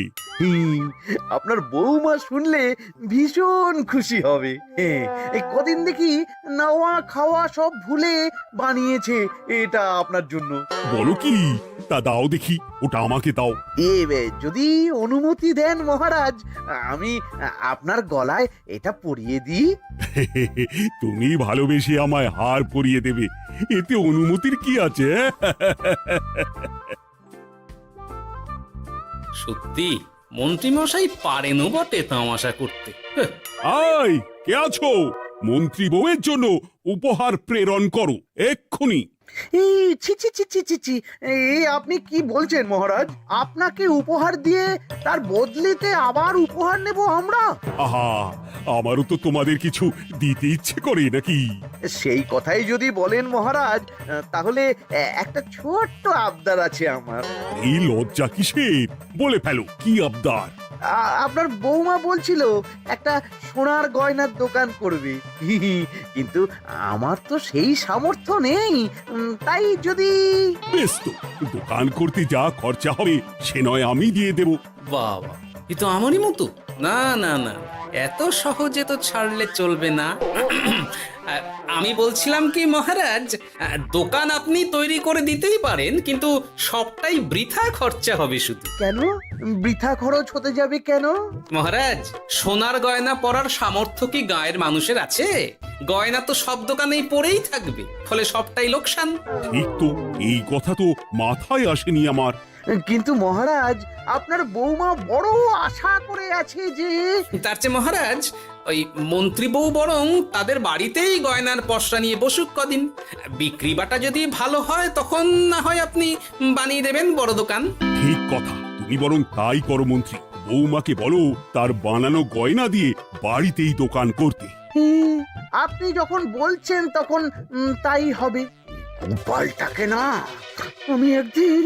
[SPEAKER 6] আপনার বৌমা শুনলে ভীষণ খুশি হবে। এই কদিন দেখি নাওয়া খাওয়া সব ভুলে বানিয়েছে এটা আপনার জন্য।
[SPEAKER 7] বলো কি, তা দাও দেখি, ওটা আমাকে দাও।
[SPEAKER 6] যদি অনুমতি দেন মহারাজ, আমি আপনার গলায় এটা পরিয়ে দিই।
[SPEAKER 7] তুমি ভালোবেসে আমায় হার পরিয়ে দেবে, এতে অনুমতির কি আছে?
[SPEAKER 3] সত্যি মন্ত্রী মশাই পারেনও বটে তামাশা করতে।
[SPEAKER 7] আই, কে আছো? মন্ত্রী বউয়ের জন্য উপহার প্রেরণ করো এক্ষুনি।
[SPEAKER 6] এই ছি ছি ছি ছি ছি ছি, এই আপনি কি বলছেন মহারাজ? আপনাকে উপহার দিয়ে তার বদলেতে আবার উপহার নেব আমরা?
[SPEAKER 7] আহা, আমারও তো তোমাদের কিছু দিতে ইচ্ছে করে নাকি?
[SPEAKER 6] সেই কথাই যদি বলেন মহারাজ, তাহলে একটা ছোট্ট আবদার আছে আমার।
[SPEAKER 7] এই লজ্জা কিসের? বলে ফেলো, কি আবদার?
[SPEAKER 6] আপনার বৌমা বলছিল একটা সোনার গয়নার দোকান করবে, কিন্তু আমার তো সেই সামর্থ্য নেই। তাই যদি...
[SPEAKER 7] বেশ তো, দোকান করতে যা খরচা হবে সে নয় আমি দিয়ে দেব।
[SPEAKER 3] বাবা, এ তো আমারই মতো। না না না, এত সহজে তো ছাড়লে চলবে না। আমি বলছিলাম কি মহারাজ, দোকান আপনি তৈরি করে দিতেই পারেন, কিন্তু সবটাই বৃথা খরচা হবে শুধু।
[SPEAKER 6] কেন বৃথা খরচ হতে যাবে কেন?
[SPEAKER 3] মহারাজ, সোনার গয়না পরার সামর্থ্য কি গায়ের মানুষের আছে? গয়না তো সব দোকানেই পড়েই থাকবে, ফলে সবটাই লোকসান।
[SPEAKER 7] ঠিক তো, এই কথা তো মাথায় আসেনি আমার।
[SPEAKER 6] কিন্তু মহারাজ, আপনার বৌমা বড় আশা করে আছে যে...
[SPEAKER 3] তার চেয়ে মহারাজ, ওই মন্ত্রী বউ বরং তাদের বাড়িতেই গয়নার পসরা নিয়ে বসুক কদিন। বিক্রি বাটা যদি ভালো হয় তখন না হয় আপনি বানিয়ে দেবেন বড় দোকান।
[SPEAKER 7] ঠিক কথা, তুমি বরং তাই করো মন্ত্রী। বৌমাকে বলো তার বানানো গয়না দিয়ে বাড়িতেই দোকান করতে।
[SPEAKER 6] আপনি যখন বলছেন তখন তাই হবে। গোপালটাকে না আমি একদিন...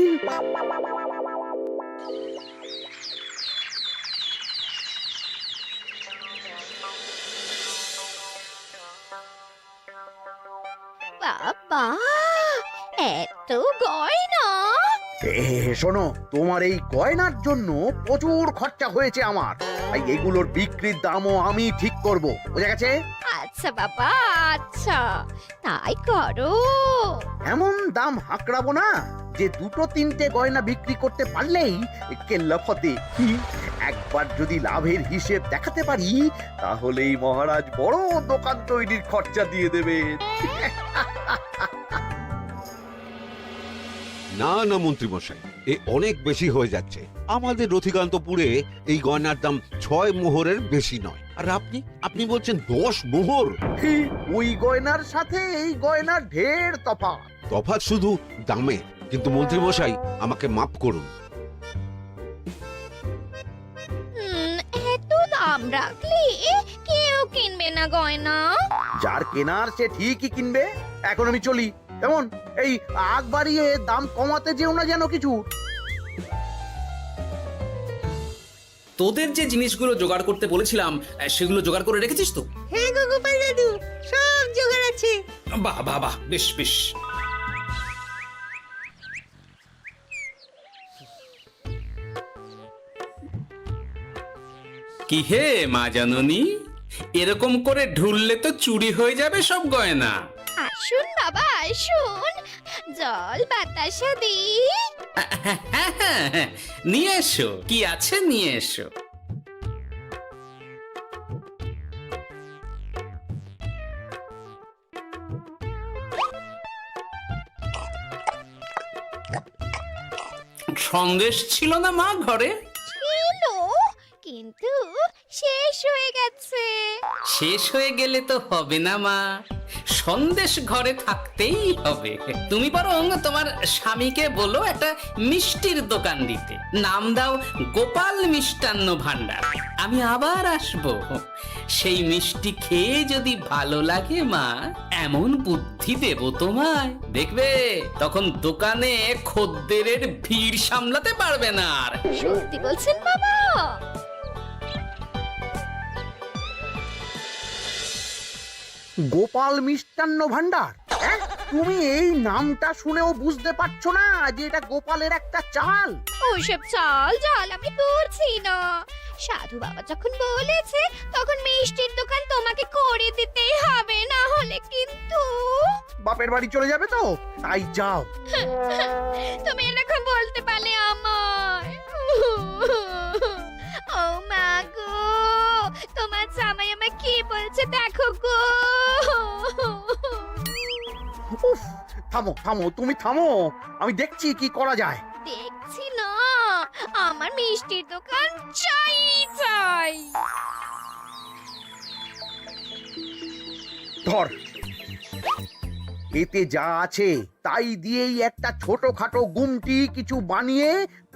[SPEAKER 13] বাবা, এত গয়না!
[SPEAKER 6] শোনো, তোমার এই গয়নার জন্য প্রচুর খরচা হয়েছে আমার, তাই এগুলোর বিক্রির দামও আমি ঠিক করব, বুঝা গেছে?
[SPEAKER 13] আচ্ছা বাবা, আচ্ছা, তাই করো।
[SPEAKER 6] এমন দাম হাঁকড়াবো না যে দুটো তিনটে গয়না বিক্রি করতে পারলেই কেল্লা ফতে। একবার যদি লাভের হিসেব দেখাতে পারি, তাহলেই মহারাজ বড় দোকান তৈরির খরচা দিয়ে দেবেন।
[SPEAKER 10] না না মন্ত্রী মশাই, এ অনেক বেশি হয়ে যাচ্ছে। আমাদের রথিকান্তপুরে এই গয়নার দাম 6 মোহরের বেশি নয়, আর আপনি বলছেন 10 মোহর?
[SPEAKER 6] ওই গয়নার সাথে এই গয়নার ঢের তফাৎ।
[SPEAKER 10] তফাৎ শুধু দামে, কিন্তু মন্ত্রী মশাই আমাকে মাফ করুন।
[SPEAKER 13] এত দাম রাখলে কেউ কিনবে না গয়না।
[SPEAKER 6] যার কেনার সে ঠিকই কিনবে। এখন আমি চলি, কেমন? এই আগ বাড়িয়ে দাম কমাতে যেও না যেন কিছু।
[SPEAKER 3] তোদের যে জিনিসগুলো জোগাড় করতে বলেছিলাম সেগুলো জোগাড় করে রেখেছিস তো?
[SPEAKER 12] গো গোপাল দাদু, সব জোগাড় আছে।
[SPEAKER 3] বাহ বাহ বাহ, বেশ বেশ। কি হে মা জাননী, এরকম করে ঢুললে তো চুরি হয়ে যাবে সব গয়না।
[SPEAKER 13] আসুন বাবা আসুন, জল বাতাসা দিই।
[SPEAKER 3] নিয়ে এসো, কি আছে নিয়ে এসো। সন্দেশ ছিল না মা ঘরে?
[SPEAKER 13] ছিল, কিন্তু শেষ হয়ে গেছে।
[SPEAKER 3] শেষ হয়ে গেলে তো হবে না মা, সন্দেশ ঘরে থাকতেই হবে। তুমি বরং তোমার স্বামীকে বলো একটা মিষ্টির দোকান দিতে, নাম দাও গোপাল মিষ্টান্ন ভান্ডার। আমি আবার আসবো, সেই মিষ্টি খেয়ে যদি ভালো লাগে মা, এমন বুদ্ধি দেব তোমায়, দেখবে তখন দোকানে খদ্দেরের ভিড় সামলাতে পারবে না আর।
[SPEAKER 13] সত্যি বলছেন বাবা?
[SPEAKER 6] গোপাল মিষ্টান্ন ভান্ডার? তুমি এই নামটা শুনেও বুঝতে পারছো না যে এটা গোপালের একটা চাল?
[SPEAKER 13] ওসব চাল জাল আমি বলছি না। সাধু বাবা যখন বলেছে তখন মিষ্টির দোকান তোমাকে করে দিতেই হবে, না হলে কিন্তু।
[SPEAKER 6] বাপের বাড়ি চলে যাবে তো, তাই যাও।
[SPEAKER 13] তুমি এরকম বলতে পারলে আমার। ও মা গো, তোমার জামাই আমায় কি বলছে দেখো গো।
[SPEAKER 6] উফ, থামো থামো, তুমি থামো, আমি দেখছি কি করা যায়।
[SPEAKER 13] দেখছি না, আমার মিষ্টির দোকান চাই চাই।
[SPEAKER 6] ধর, এতে যা আছে তাই দিয়েই একটা ছোটখাটো গুমটি কিছু বানিয়ে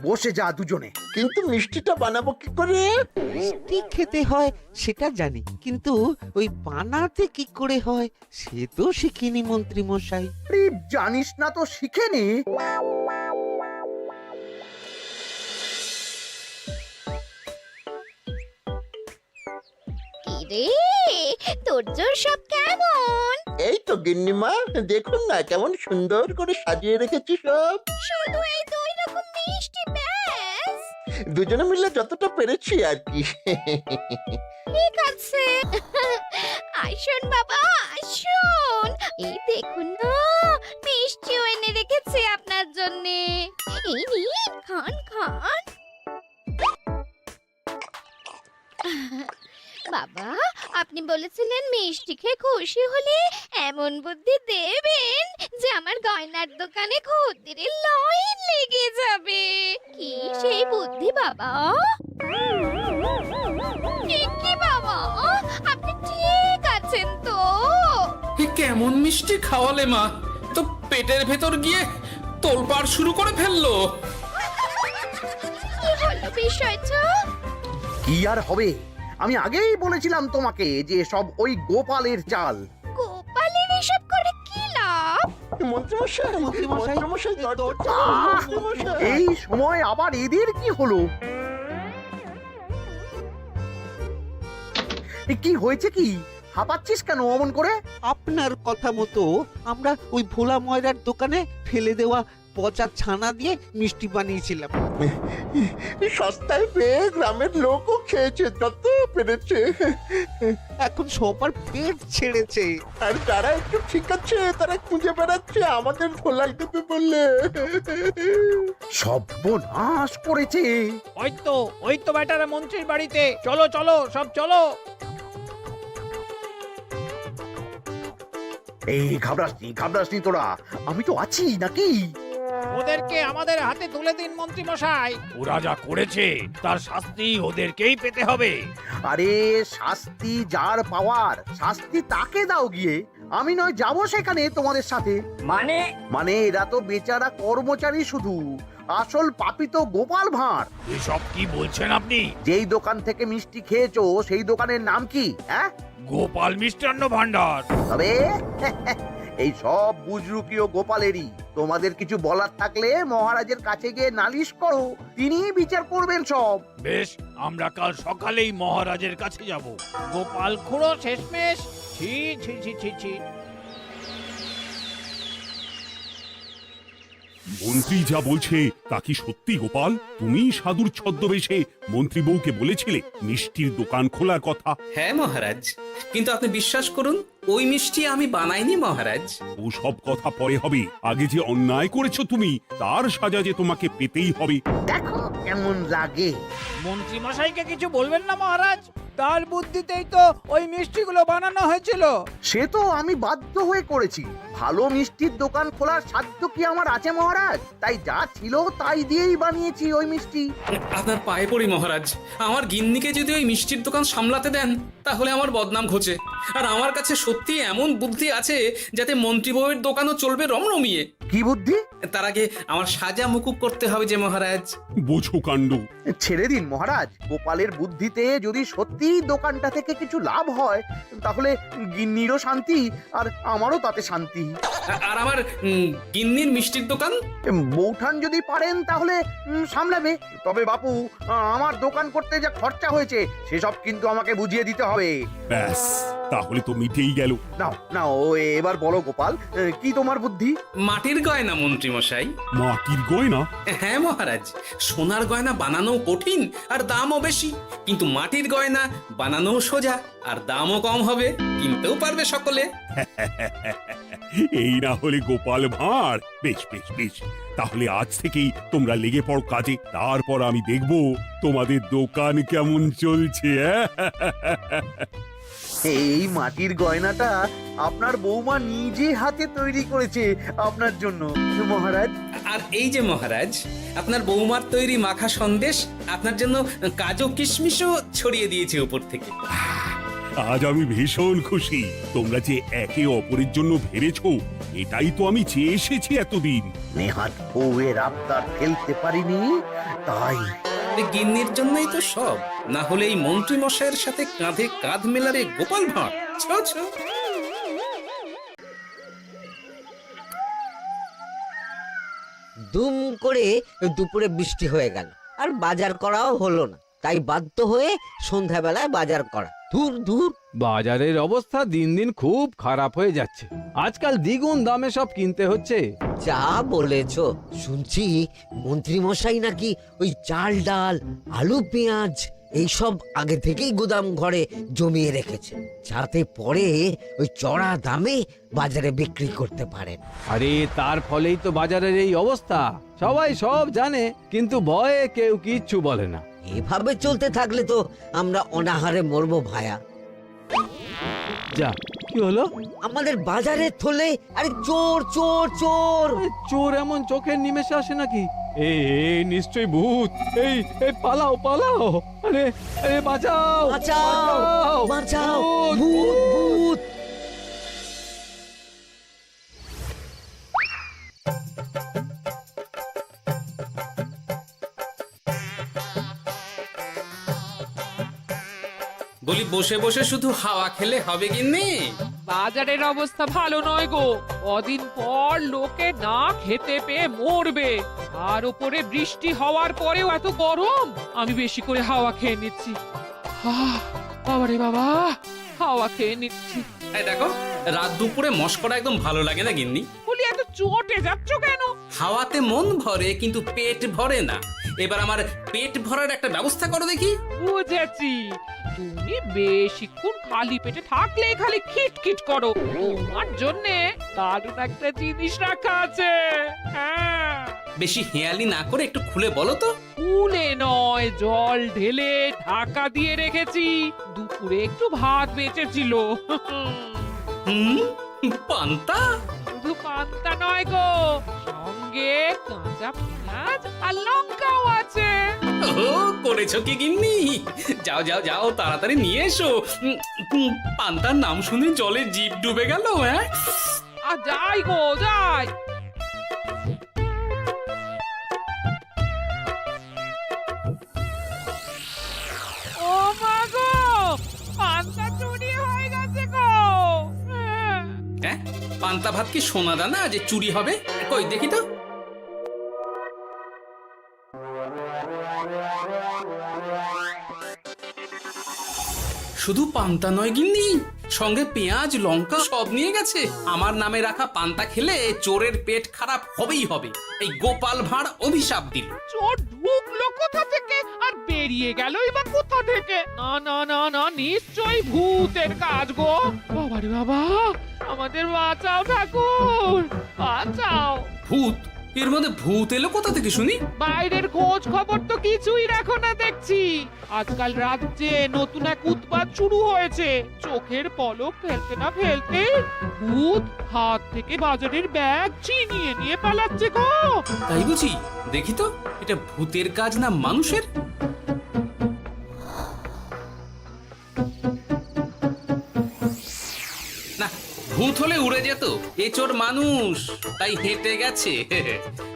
[SPEAKER 6] বসে যা দুজনে।
[SPEAKER 5] কিন্তু মিষ্টিটা বানাবো কি করে?
[SPEAKER 1] মিষ্টি খেতে হয় সেটা জানি, কিন্তু ওই বানাতে কি করে হয় সে তো শিখিনি মন্ত্রী মশাই।
[SPEAKER 6] আরে, জানিস না তো শিখে নে।
[SPEAKER 13] কি রে, তোর জোর সব কেমন?
[SPEAKER 5] এই তো গিন্নিমা, দেখুন না কেমন সুন্দর করে সাজিয়ে রেখেছি সব।
[SPEAKER 13] শুধু এই দুই রকম মিষ্টি ব্যাস?
[SPEAKER 5] দুজনে মিলে যতটা পেরেছি আর কি।
[SPEAKER 13] ঠিক আছে, আসুন বাবা আসুন, এই দেখুন না মিষ্টিও এনে রেখেছি আপনার জন্য। এই নিন, খান খান। বাবা, আপনি বলেছিলেন মিষ্টি খেয়ে খুশি হলে এমন বুদ্ধি দেবেন যে আমার গয়নার দোকানে খদ্দেরের লাইন লেগে যাবে। কি সেই বুদ্ধি বাবা? কি বাবা, আপনি ঠিক আছেন তো?
[SPEAKER 3] এ কেমন মিষ্টি খাওয়ালে মা, তো পেটের ভেতর গিয়ে তোলপাড় শুরু করে ফেললো।
[SPEAKER 13] কি হলো বিষয়টা?
[SPEAKER 6] কি আর হবে, আমি আগেই বলেছিলাম তোমাকে যে সব ওই গোপালের চাল।
[SPEAKER 13] গোপালের এসব করে কি লাভ?
[SPEAKER 5] মন্ত্রীমশাই,
[SPEAKER 6] এই সময় আবার এদের কি হলো? কি হয়েছে কি? হাঁপাচ্ছিস কেন অমন করে?
[SPEAKER 1] আপনার কথা মতো আমরা ওই ভোলা ময়রার দোকানে ফেলে দেওয়া পচা ছানা দিয়ে মিষ্টি বানিয়েছিলাম।
[SPEAKER 5] সস্তায় পেয়ে গ্রামের লোকও খেয়েছে যত পেরেছে।
[SPEAKER 1] এখন সবার পেট ছেড়েছে।
[SPEAKER 5] আর যারা একটু ঠিক আছে তারা খুঁজে বেড়াচ্ছে আমাদের ধোলাই দেবে বললে।
[SPEAKER 6] সর্বনাশ করেছে।
[SPEAKER 11] ওই তো বেটারা মন্ত্রীর বাড়িতে। চলো চলো সব চলো।
[SPEAKER 6] এই ঘাবড়াসনি তোরা, আমি তো আছি নাকি?
[SPEAKER 11] ওদেরকে আমাদের হাতে তুলে দিন মন্ত্রী মশাই। ওরা যা করেছে তার শাস্তি ওদেরকেই পেতে হবে।
[SPEAKER 6] আরে শাস্তি যার পাওয়ার, শাস্তি তাকে দাও গিয়ে। আমি নয় যাবো সেখানে তোমাদের সাথে। মানে এরা তো বেচারা কর্মচারী শুধু, আসল পাপী তো গোপাল ভাঁড়।
[SPEAKER 11] এসব কি বলছেন আপনি?
[SPEAKER 6] যেই দোকান থেকে মিষ্টি খেয়েছো সেই দোকানের নাম কি? হ্যাঁ,
[SPEAKER 11] গোপাল মিষ্টান্ন ভান্ডার।
[SPEAKER 6] তবে এই সব বুজরুকিও গোপালেরই। তোমাদের কিছু বলার থাকলে মহারাজের কাছে গিয়ে নালিশ করো, তিনিই বিচার করবেন সব।
[SPEAKER 2] বেশ, আমরা কাল সকালেই মহারাজের কাছে যাব। গোপাল খুড়ো শেষমেশ, ছি ছি ছি ছি ছি।
[SPEAKER 7] মন্ত্রী যা বলছে তা কি সত্যি গোপাল? তুমি সাধুর ছদ্মবেশে মন্ত্রী বউকে বলেছিলে মিষ্টির দোকান খোলার কথা?
[SPEAKER 3] হ্যাঁ মহারাজ, কিন্তু আপনি বিশ্বাস করুন ওই মিষ্টি আমি বানাইনি মহারাজ।
[SPEAKER 7] ও সব কথা পরে হবে, আগে যে অন্যায় করেছো তুমি তার সাজা যে তোমাকে পেতেই হবে।
[SPEAKER 6] দেখো কেমন লাগে।
[SPEAKER 2] মন্ত্রী মশাইকে কিছু বলবেন না মহারাজ, তার বুদ্ধিতেই তো ওই মিষ্টিগুলো বানানো হয়েছিল।
[SPEAKER 6] সে তো আমি বাধ্য হয়ে করেছি। ভালো মিষ্টির দোকান খোলার সাধ্য কি আমার আছে মহারাজ? তাই যা ছিল তাই দিয়েই বানিয়েছি ওই মিষ্টি।
[SPEAKER 3] আপনার পায়ে পড়ি মহারাজ, আমার গিন্নিকে যদি ওই মিষ্টির দোকান সামলাতে দেন তাহলে আমার বদনাম ঘোচে। আর আমার কাছে সত্যি এমন বুদ্ধি আছে যাতে মন্ত্রী বউয়ের দোকানও চলবে রমরমিয়ে।
[SPEAKER 6] কি বুদ্ধি?
[SPEAKER 3] তার আগে আমার সাজা মুকুব করতে হবে যে মহারাজ।
[SPEAKER 7] বোঝো কাণ্ড।
[SPEAKER 6] ছেড়ে দিন মহারাজ, গোপালের বুদ্ধিতে যদি সত্যি দোকানটা থেকে কিছু লাভ হয় তাহলে গিন্নিরও শান্তি আর আমারও তাতে শান্তি।
[SPEAKER 3] আর আমার গিন্নির মিষ্টির দোকান
[SPEAKER 6] বৌঠান যদি পারেন তাহলে সামলাবে। তবে বাপু, আমার দোকান করতে যা খরচা হয়েছে সেসব কিন্তু আমাকে বুঝিয়ে দিতে হবে।
[SPEAKER 7] ব্যাস, তাহলে তো মিটেই গেল।
[SPEAKER 6] নাও নাও, এবার বলো গোপাল, কি তোমার বুদ্ধি?
[SPEAKER 3] মাটির গয়না মন্ত্রী মশাই।
[SPEAKER 7] মাটির গয়না?
[SPEAKER 3] হ্যাঁ মহারাজ, সোনার গয়না বানানো কঠিন আর দামও বেশি, কিন্তু মাটির গয়না বানানো সোজা আর দামও কম হবে, কিনতেও পারবে সকলে।
[SPEAKER 7] এই না হলে গোপাল ভাঁড়। বেশ বেশ বেশ, তাহলে আজ থেকেই তোমরা লেগে পড়ো কাজে, তারপর আমি দেখব তোমাদের দোকান কেমন চলছে।
[SPEAKER 6] এই মাটির গয়নাটা আপনার বৌমা নিজে হাতে তৈরি করেছে আপনার জন্য মহারাজ।
[SPEAKER 3] আর এই যে মহারাজ, আপনার বৌমার তৈরি মাখা সন্দেশ আপনার জন্য কাজু কিশমিশও ছড়িয়ে দিয়েছে উপর থেকে।
[SPEAKER 7] আজ আমি ভীষণ খুশি। তোমরা যে একে অপরের জন্য ভেবেছো, এটাই তো আমি চেয়ে এসেছি এতদিন।
[SPEAKER 6] নেহাত বউয়ের আবদার ফেলতে পারিনি, তাই
[SPEAKER 3] এই গিন্নির জন্যই তো সব, না হলে এই মন্ত্রী মশাইয়ের সাথে কাঁধে কাঁধ মেলাবে গোপাল ভাঁড়। ছো ছো।
[SPEAKER 1] দুম করে দুপুরে বৃষ্টি হয়ে গেল, আর বাজার করাও হলো না। তাই বাধ্য হয়ে সন্ধ্যাবেলায় বাজার করা। ধুর ধুর,
[SPEAKER 2] বাজারের অবস্থা দিন দিন খুব খারাপ হয়ে যাচ্ছে। আজকাল দ্বিগুণ দামে সব কিনতে হচ্ছে।
[SPEAKER 1] যা বলেছ, শুনছি মন্ত্রী মশাই নাকি ওই চাল ডাল আলু পেঁয়াজ এইসব আগে থেকেই গুদাম ঘরে জমিয়ে রেখেছে, যাতে পরে ওই চড়া দামে বাজারে বিক্রি করতে পারেন।
[SPEAKER 2] আরে তার ফলেই তো বাজারের এই অবস্থা। সবাই সব জানে, কিন্তু ভয়ে কেউ কিচ্ছু বলে না।
[SPEAKER 1] এভাবে চলতে থাকলে তো আমরা অনাহারে মরবো ভায়া।
[SPEAKER 2] যা, কি হলো?
[SPEAKER 1] আমাদের বাজারে থলে আরে চোর চোর চোর।
[SPEAKER 2] চোর এমন চোখের নিমেষে আসে নাকি? এই নিশ্চয়ই ভূত। এই পালাও পালাও। আরে আরে বাঁচাও
[SPEAKER 1] বাঁচাও বাঁচাও, ভূত ভূত।
[SPEAKER 3] বলি বসে বসে শুধু হাওয়া খেলে হবে গিন্নি?
[SPEAKER 4] বাজারের অবস্থা ভালো নয় গো, কদিন পর লোকে না খেতে পেয়ে মরবে। আর উপরে বৃষ্টি হওয়ার পরেও এত গরম, আমি বেশি করে হাওয়া খেয়ে নিচ্ছি। বাবারে বাবা, হাওয়া খেয়ে নিচ্ছি।
[SPEAKER 3] এই দেখো, রাত দুপুরে মস্করা একদম ভালো লাগে না গিন্নি?
[SPEAKER 4] বলি এত চটে যাচ্ছ কেন?
[SPEAKER 3] হাওয়াতে মন ভরে কিন্তু পেট ভরে না। এবার আমার পেট ভরার একটা ব্যবস্থা করো দেখি।
[SPEAKER 4] বুঝেছি, তুমি বেশিক্ষণ খালি পেটে থাকলে খালি খিটখিট করো। তোমার জন্য দারুণ একটা জিনিস রাখা আছে। হ্যাঁ,
[SPEAKER 3] বেশি হেয়ালি না করে একটু খুলে বলো তো।
[SPEAKER 4] ফুলে নয়, জল ঢেলে ঢাকা দিয়ে রেখেছি। দুপুরে একটু ভাত বেঁচেছিল।
[SPEAKER 3] পান্তা?
[SPEAKER 4] শুধু পান্তা নয় গো, সঙ্গে কাঁচা পেঁয়াজ আর লঙ্কাও আছে।
[SPEAKER 3] ও, করেছো কি গিন্নি? যাও যাও যাও, তাড়াতাড়ি নিয়ে এসো। পান্তার নাম শুনে জলে জিভ ডুবে গেল। হ্যাঁ,
[SPEAKER 4] আর যাই গো যাই। ও মা গো, পান্তা চুরি হয়ে গেছে গো।
[SPEAKER 3] হ্যাঁ, পান্তা ভাত কি সোনা দানা যে চুরি হবে? কই দেখি তো। শুধু পান্তা নয় গিন্নি, সঙ্গে পেঁয়াজ লঙ্কা সব নিয়ে গেছে। আমার নামে রাখা পান্তা খেলে চোরের পেট খারাপ হবেই হবে। এই গোপাল ভাঁড় অভিশাপ দিল।
[SPEAKER 4] চোর ঢুকলো কোথা থেকে আর বেরিয়ে গেলই বা কোথা থেকে? না না না না, নিশ্চয়ই ভূতের কাজ গো। বাবারে বাবা, আমাদের বাঁচাও ঠাকুর, বাঁচাও।
[SPEAKER 3] ভূত? এর মধ্যে ভূত এলো কোথা থেকে শুনি?
[SPEAKER 4] বাইরের খোঁজ খবর তো কিছুই রাখো না দেখছি। আজকাল রাজ্যে নতুন এক উৎপাত শুরু হয়েছে। চোখের পলক ফেলতে না ফেলতে ভূত হাত থেকে বাজারের ব্যাগ ছিনিয়ে নিয়ে পালাচ্ছে গো।
[SPEAKER 3] তাই বুঝি? দেখি তো, এটা ভূতের কাজ না মানুষের? না, ভূত হলে উড়ে যেত। এ চোর মানুষ, তাই হেঁটে গেছে।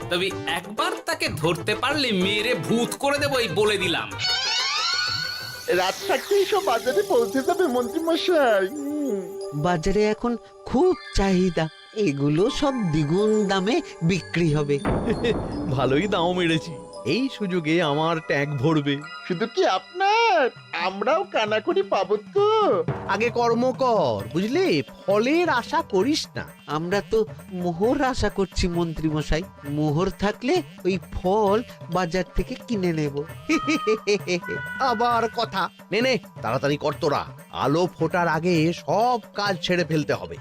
[SPEAKER 3] তবে একবার তাকে ধরতে পারলে মেরে ভূত করে দেবো, এই বলে দিলাম।
[SPEAKER 5] রাত থাকতেই সব বাজারে পৌঁছে যাবে মন্ত্রী মশাই।
[SPEAKER 1] বাজারে এখন খুব চাহিদা, এগুলো সব দ্বিগুণ দামে বিক্রি হবে।
[SPEAKER 11] ভালোই দাম মেরেছি, এই সুযোগে আমার ট্যাঙ্ক ভরবে।
[SPEAKER 5] শুধু কি আপনার, আমরাও কানাকড়ি পাবো তো।
[SPEAKER 6] আগে কর্ম কর, বুঝলি? ফলের আশা করিস না।
[SPEAKER 1] আমরা তো মোহর আশা করছি মন্ত্রী মশাই। মোহর থাকলে ওই ফল বাজার থেকে কিনে নেব।
[SPEAKER 6] আবার কথা। নে নে, তাড়াতাড়ি কর তোরা, আলো ফোটার আগে সব কাজ ছেড়ে ফেলতে হবে।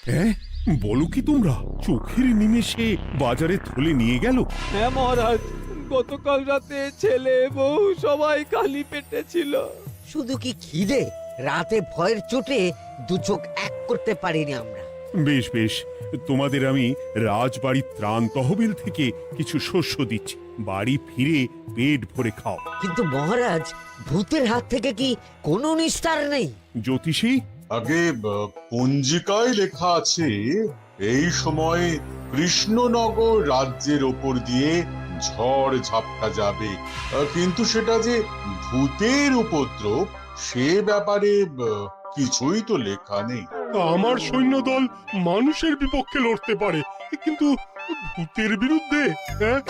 [SPEAKER 7] হ্যাঁ, বলো কি তোমরা? চোখের নিমেষে বাজারে থলে নিয়ে গেল?
[SPEAKER 2] হ্যাঁ মহারাজ, গতকাল রাতে ছেলে বউ সবাই খালি পেটে ছিল।
[SPEAKER 1] শুধু কি খিদে, রাতে ভয়ের চোটে দু চোখ এক করতে পারিনি আমরা।
[SPEAKER 7] বেশ বেশ, তোমাদের আমি রাজবাড়ির ত্রাণ তহবিল থেকে কিছু শস্য দিচ্ছি। বাড়ি ফিরে পেট ভরে খাও।
[SPEAKER 1] কিন্তু মহারাজ, ভূতের হাত থেকে কি কোনো নিস্তার নেই?
[SPEAKER 7] জ্যোতিষী,
[SPEAKER 8] আগে পঞ্জিকায় লেখা আছে এই সময় কৃষ্ণনগর রাজ্যের ওপর দিয়ে ঝড় ঝাপটা যাবে, কিন্তু সেটা যে ভূতের উপদ্রব সে ব্যাপারে কিছুই তো লেখা নেই।
[SPEAKER 9] আমার সৈন্যদল মানুষের বিপক্ষে লড়তে পারে, কিন্তু ভূতের বিরুদ্ধে? হ্যাঁ,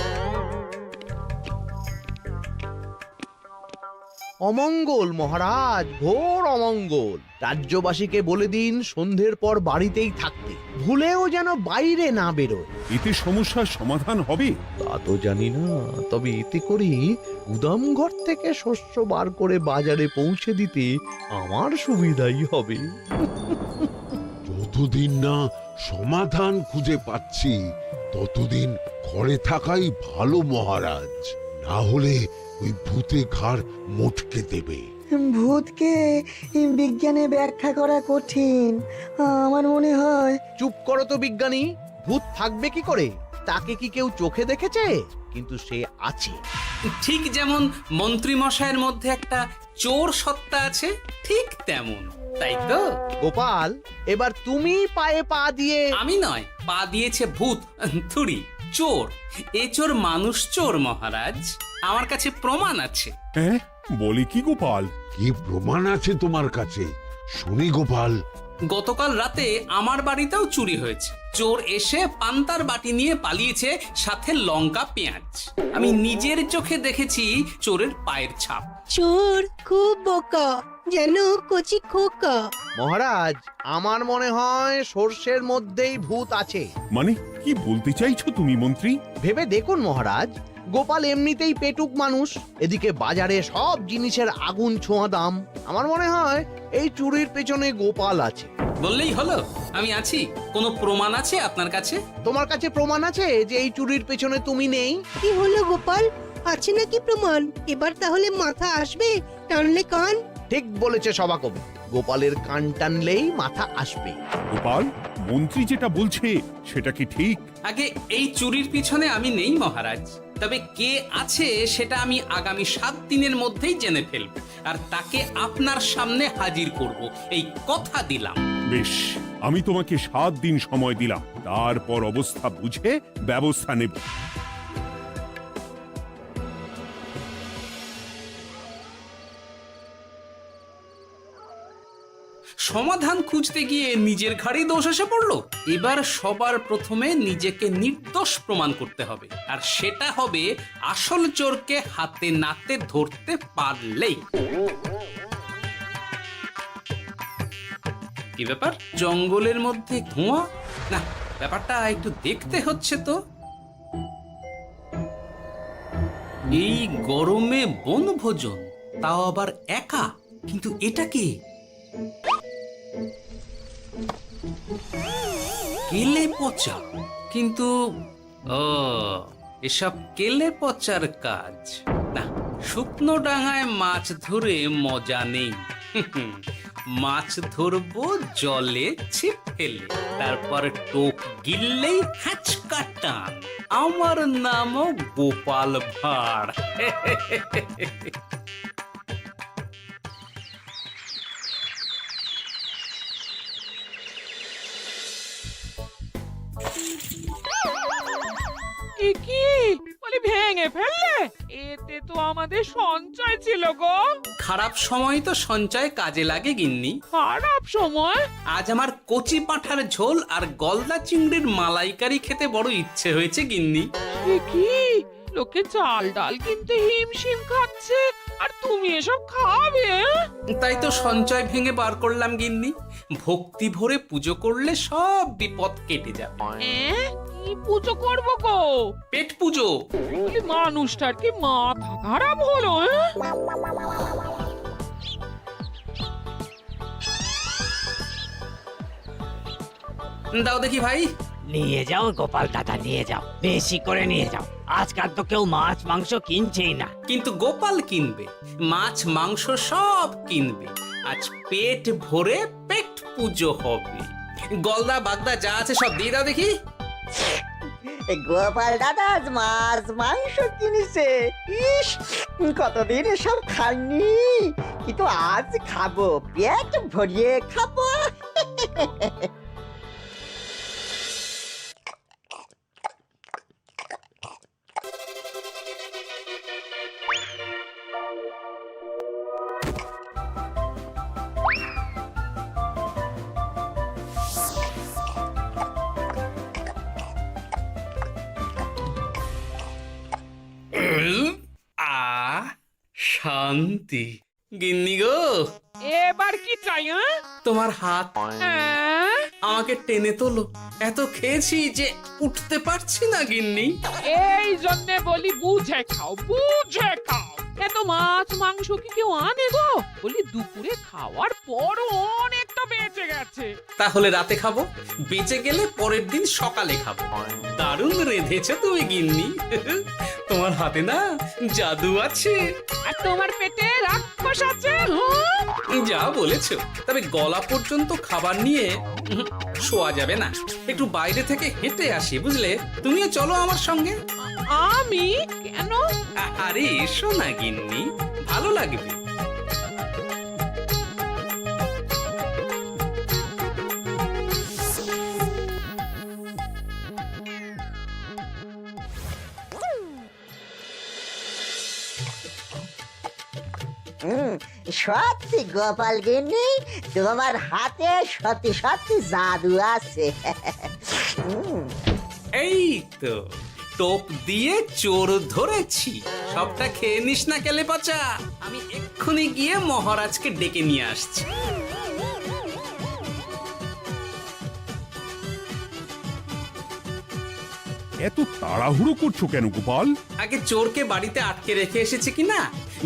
[SPEAKER 6] অমঙ্গল মহারাজ, ঘোর অমঙ্গল। রাজ্যবাসীকে বলে দিন সন্ধ্যের পর বাড়িতেই থাকতে, ভুলেও যেন বাইরে না বেরোয়।
[SPEAKER 7] এতে সমস্যার সমাধান হবে?
[SPEAKER 6] তা তো জানি না, তবে এতে করে গুদাম ঘর থেকে শস্য বার করে বাজারে পৌঁছে দিতে আমার সুবিধাই হবে।
[SPEAKER 10] যতদিন না সমাধান খুঁজে পাচ্ছি ততদিন ঘরে থাকাই ভালো মহারাজ, না হলে ওই ভূতে ঘাড় মোটকে দেবে।
[SPEAKER 11] ভূতকে বিজ্ঞানে ব্যাখ্যা করা কঠিন, আমার মনে হয়।
[SPEAKER 6] চুপ করো তো বিজ্ঞানী, ভূত থাকবে কি করে? তাকে কি কেউ চোখে দেখেছে? কিন্তু সে আছে।
[SPEAKER 3] ঠিক যেমন মন্ত্রী মশাইয়ের মধ্যে একটা চোর সত্তা আছে, ঠিক তেমন, তাই তো?
[SPEAKER 6] গোপাল, এবার তুমি পায়ে পা দিয়ে।
[SPEAKER 3] আমি নয়, পা দিয়েছে ভূত, থুড়ি চোর। এ চোর মানুষ চোর মহারাজ, আমার কাছে প্রমাণ আছে।
[SPEAKER 7] হ্যাঁ, বলে কি গোপাল?
[SPEAKER 10] কি প্রমাণ আছে তোমার কাছে? শুনি গোপাল।
[SPEAKER 3] গতকাল রাতে আমার বাড়িতেও চুরি হয়েছে। চোর এসে পান্তার বাটি নিয়ে পালিয়েছে, সাথে লঙ্কা পেঁয়াজ। আমি নিজের চোখে দেখেছি চোরের পায়ের ছাপ।
[SPEAKER 12] চোর খুব বোকা, যেন কচি খোকা।
[SPEAKER 6] মহারাজ, আমার মনে হয় সর্ষের মধ্যেই ভূত আছে।
[SPEAKER 7] মানে কি বলতে চাইছো তুমি মন্ত্রী?
[SPEAKER 6] ভেবে দেখুন মহারাজ, গোপাল এমনিতেই পেটুক মানুষ, এদিকে বাজারে সব জিনিসের আগুন ছোঁয়া দাম। আমার মনে হয় এই চুরির পেছনে গোপাল আছে।
[SPEAKER 3] বললেই হলো আমি আছি। কোনো প্রমাণ আছে আপনার কাছে?
[SPEAKER 6] তোমার কাছে প্রমাণ আছে যে এই চুরির পেছনে তুমি নেই?
[SPEAKER 12] কি হলো গোপাল, আছে নাকি প্রমাণ? এবার তাহলে মাথা আসবে, টানলে কান।
[SPEAKER 6] ঠিক বলেছে সভাকবি, গোপালের কান টানলেই মাথা আসবে।
[SPEAKER 7] গোপাল, মন্ত্রী যেটা বলছে সেটা কি ঠিক?
[SPEAKER 3] আগে এই চুরির পিছনে আমি নেই মহারাজ, তবে কে আছে সেটা আমি আগামী 7 দিনের মধ্যেই জেনে ফেলব, আর তাকে আপনার সামনে হাজির করব, এই কথা দিলাম।
[SPEAKER 7] বেশ, আমি তোমাকে 7 দিন সময় দিলাম, তারপর অবস্থা বুঝে ব্যবস্থা নেব।
[SPEAKER 3] সমাধান খুঁজতে গিয়ে নিজের ঘাড়েই দোষ এসে পড়লো। এবার সবার প্রথমে নিজেকে নির্দোষ প্রমাণ করতে হবে, আর সেটা হবে আসল চোরকে হাতে নাতে ধরতে পারলেই। কি ব্যাপার, জঙ্গলের মধ্যে ধোঁয়া? না, ব্যাপারটা একটু দেখতে হচ্ছে তো। এই গরমে বনভোজন, তাও আবার একা, কিন্তু এটা কি? কেলে পচা, কিন্তু ও এসব কেলে পচার কাজ না। শুকনো ডাঙায় মাছ ধরে মজা নেই। মাছ ধরবো জলে ছিপ ফেলে, তারপর টোপ গিললেই হ্যাচকা টান। আমার নামও গোপাল ভাঁড়।
[SPEAKER 4] এ কি বলি, ভেঙে ফেললে? এতে তো আমাদের সঞ্চয় ছিল গো।
[SPEAKER 3] খারাপ সময় তো সঞ্চয় কাজে লাগে গিন্নি।
[SPEAKER 4] খারাপ সময়?
[SPEAKER 3] আজ আমার কচি পাঁঠার ঝোল আর গলদা চিংড়ির মালাইকারি খেতে বড় ইচ্ছে হয়েছে গিন্নি।
[SPEAKER 4] এ কি, লোকে চাল ডাল কিনতে হিমশিম খাচ্ছে, আর তুমি এসব খাবে?
[SPEAKER 3] তাই তো সঞ্চয় ভেঙে বার করলাম গিন্নি। ভক্তি ভরে পুজো করলে সব বিপদ কেটে যাবে।
[SPEAKER 4] কি পুজো করবো গো?
[SPEAKER 3] পেট পুজো।
[SPEAKER 4] বলি, মানুষটার কি মাথা খারাপ হলো?
[SPEAKER 3] দাও দেখি ভাই।
[SPEAKER 11] নিয়ে যাও গোপাল দাদা, নিয়ে যাও, বেশি করে নিয়ে যাও। আজকাল তো কেউ মাছ মাংস কিনছেই না।
[SPEAKER 3] কিন্তু গোপাল কিনবে, মাছ মাংস সব কিনবে। আজ পেট ভরে পেট পুজো হবে। গলদা বাগদা যা আছে সব দিয়ে দাও দেখি।
[SPEAKER 11] গোপাল দাদা আজ মাছ মাংস কিনেছে। ইস, কতদিন এসব খাইনি, কিন্তু আজ খাবো, পেট ভরিয়ে খাবো।
[SPEAKER 3] শান্তি। গিন্নি গো,
[SPEAKER 4] এবার কি চাই?
[SPEAKER 3] তোমার হাত
[SPEAKER 4] হ্যাঁ?
[SPEAKER 3] আমাকে টেনে তোলো। এত খেয়েছি যে উঠতে পারছি না গিন্নি।
[SPEAKER 4] এই জন্যে বলি, বুঝে খাও, বুঝে খাও। এত মাছ মাংস কি কেউ আনে গো? বলি, দুপুরে খাওয়ার পরও অনেকটা বেঁচে গেছে।
[SPEAKER 3] তাহলে রাতে খাবো, বেঁচে গেলে পরের দিন সকালে খাবো। দারুণ রেঁধেছো তুমি গিন্নি। তোমার হাতে না জাদু আছে।
[SPEAKER 4] আর তোমার পেটে রাক্ষস আছে।
[SPEAKER 3] যা বলেছো, তবে গলা পর্যন্ত খাবার নিয়ে শোয়া যাবে না। একটু বাইরে থেকে হেঁটে আসি, বুঝলে? তুমিও চলো আমার সঙ্গে।
[SPEAKER 4] আমি কেন?
[SPEAKER 3] আরে এসো না গিন্নি, ভালো লাগবে।
[SPEAKER 11] সত্যি গোপাল গিন্নি, তোমার হাতে সত্যি সত্যি জাদু আছে।
[SPEAKER 3] এই তো টোপ দিয়ে চোর ধরেছি। সবটা খেয়ে নিস না কেলে পচা। আমি এক্ষুনি গিয়ে মহারাজকে ডেকে নিয়ে আসছি।
[SPEAKER 7] এত তাড়াহুড়ো করছো কেন গোপাল?
[SPEAKER 3] আগে চোরকে বাড়িতে আটকে রেখে এসেছে কিনা,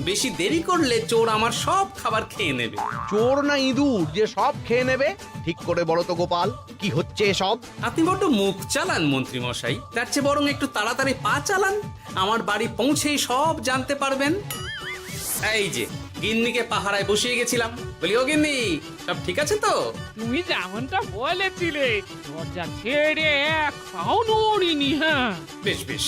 [SPEAKER 3] বেশি দেরি করলে চোর আমার সব খাবার খেয়ে নেবে।
[SPEAKER 6] চোর না ইঁদুর যে সব খেয়ে নেবে? ঠিক করে বলো তো গোপাল, কি হচ্ছে এসব?
[SPEAKER 3] আপনি বড্ড মুখ চালান মন্ত্রী মশাই, তার চেয়ে বরং একটু তাড়াতাড়ি পা চালান। আমার বাড়ি পৌঁছেই সব জানতে পারবেন। এই যে গিন্নিকে পাহারায় বসিয়ে গেছিলাম, বলি ও গিন্নি, সব ঠিক আছে তো?
[SPEAKER 4] তুমি যেমনটা বলেছিলে, দরজা ছেড়ে এক পাও নড়িনি। হ্যাঁ,
[SPEAKER 3] বেশ বেশ।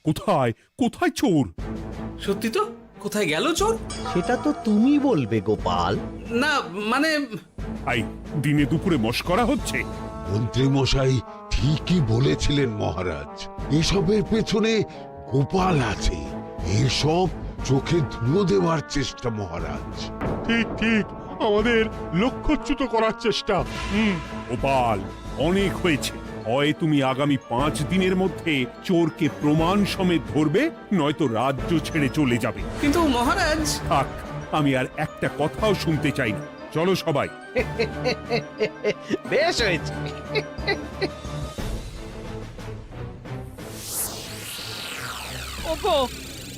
[SPEAKER 7] কোথায় কোথায় চোর?
[SPEAKER 3] সত্যি তো, কোথায় গেল চোর?
[SPEAKER 6] সেটা তো তুমি বলবে গোপাল।
[SPEAKER 3] না মানে
[SPEAKER 7] আই দিনে দুপুরে মস্করা হচ্ছে।
[SPEAKER 10] মন্ত্রী মশাই ঠিকই বলেছিলেন মহারাজ, এসবের পেছনে গোপাল আছে। এসব চোখে ধুলো দেওয়ার চেষ্টা মহারাজ।
[SPEAKER 9] ঠিক ঠিক, আমাদের লক্ষ্যচ্যুত করার চেষ্টা।
[SPEAKER 7] গোপাল, অনেক হয়েছে। হয় তুমি আগামী 5 দিনের মধ্যে চোরকে প্রমাণ সমেত ধরবে, নয়তো রাজ্য ছেড়ে চলে যাবে।
[SPEAKER 3] কিন্তু মহারাজ,
[SPEAKER 7] থাক, আমি আর একটা কথাও শুনতে চাই না। চলো সবাই।
[SPEAKER 6] বেশ হয়েছে।
[SPEAKER 4] ওগো,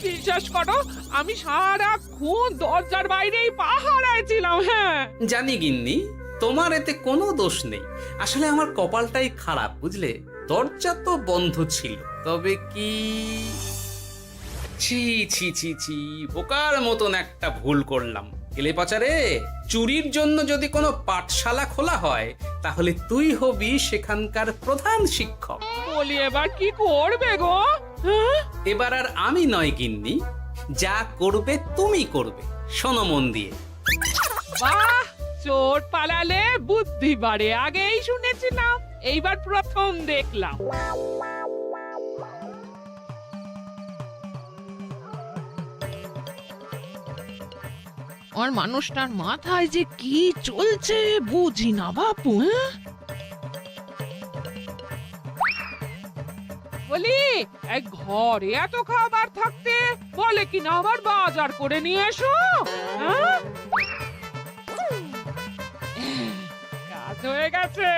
[SPEAKER 4] বিশ্বাস করো, আমি সারাক্ষণ দরজার বাইরেই পাহারায় ছিলাম। হ্যাঁ,
[SPEAKER 3] জানি গিন্নি, তোমার এতে কোনো দোষ নেই। আসলে আমার কপালটাই খারাপ, বুঝলে। দরজা তো বন্ধ ছিল, তবে কি ছি ছি ছি ছি, বোকার মতন একটা ভুল করলাম। এলে পাচারে, চুরির জন্য যদি কোনো পাঠশালা খোলা হয়, তাহলে তুই হবি সেখানকার প্রধান শিক্ষক।
[SPEAKER 4] বলি এবার কি করবে গো? হ্যাঁ?
[SPEAKER 3] এবার আর আমি নয় গিন্নি, যা করবে তুমি করবে। শোনো মন দিয়ে।
[SPEAKER 4] বাহ, চোর পালালে বুদ্ধি বাড়ে, আগেই শুনেছিলাম, এইবার প্রথম দেখলাম। আর মানুষটার মাথায় যে কি চলছে বুঝি না বাপু। বলি, এক ঘরে এত খাবার থাকতে বলে কি না আবার বাজার করে নিয়ে এসো। হ্যাঁ? কাজ হয়ে গেছে,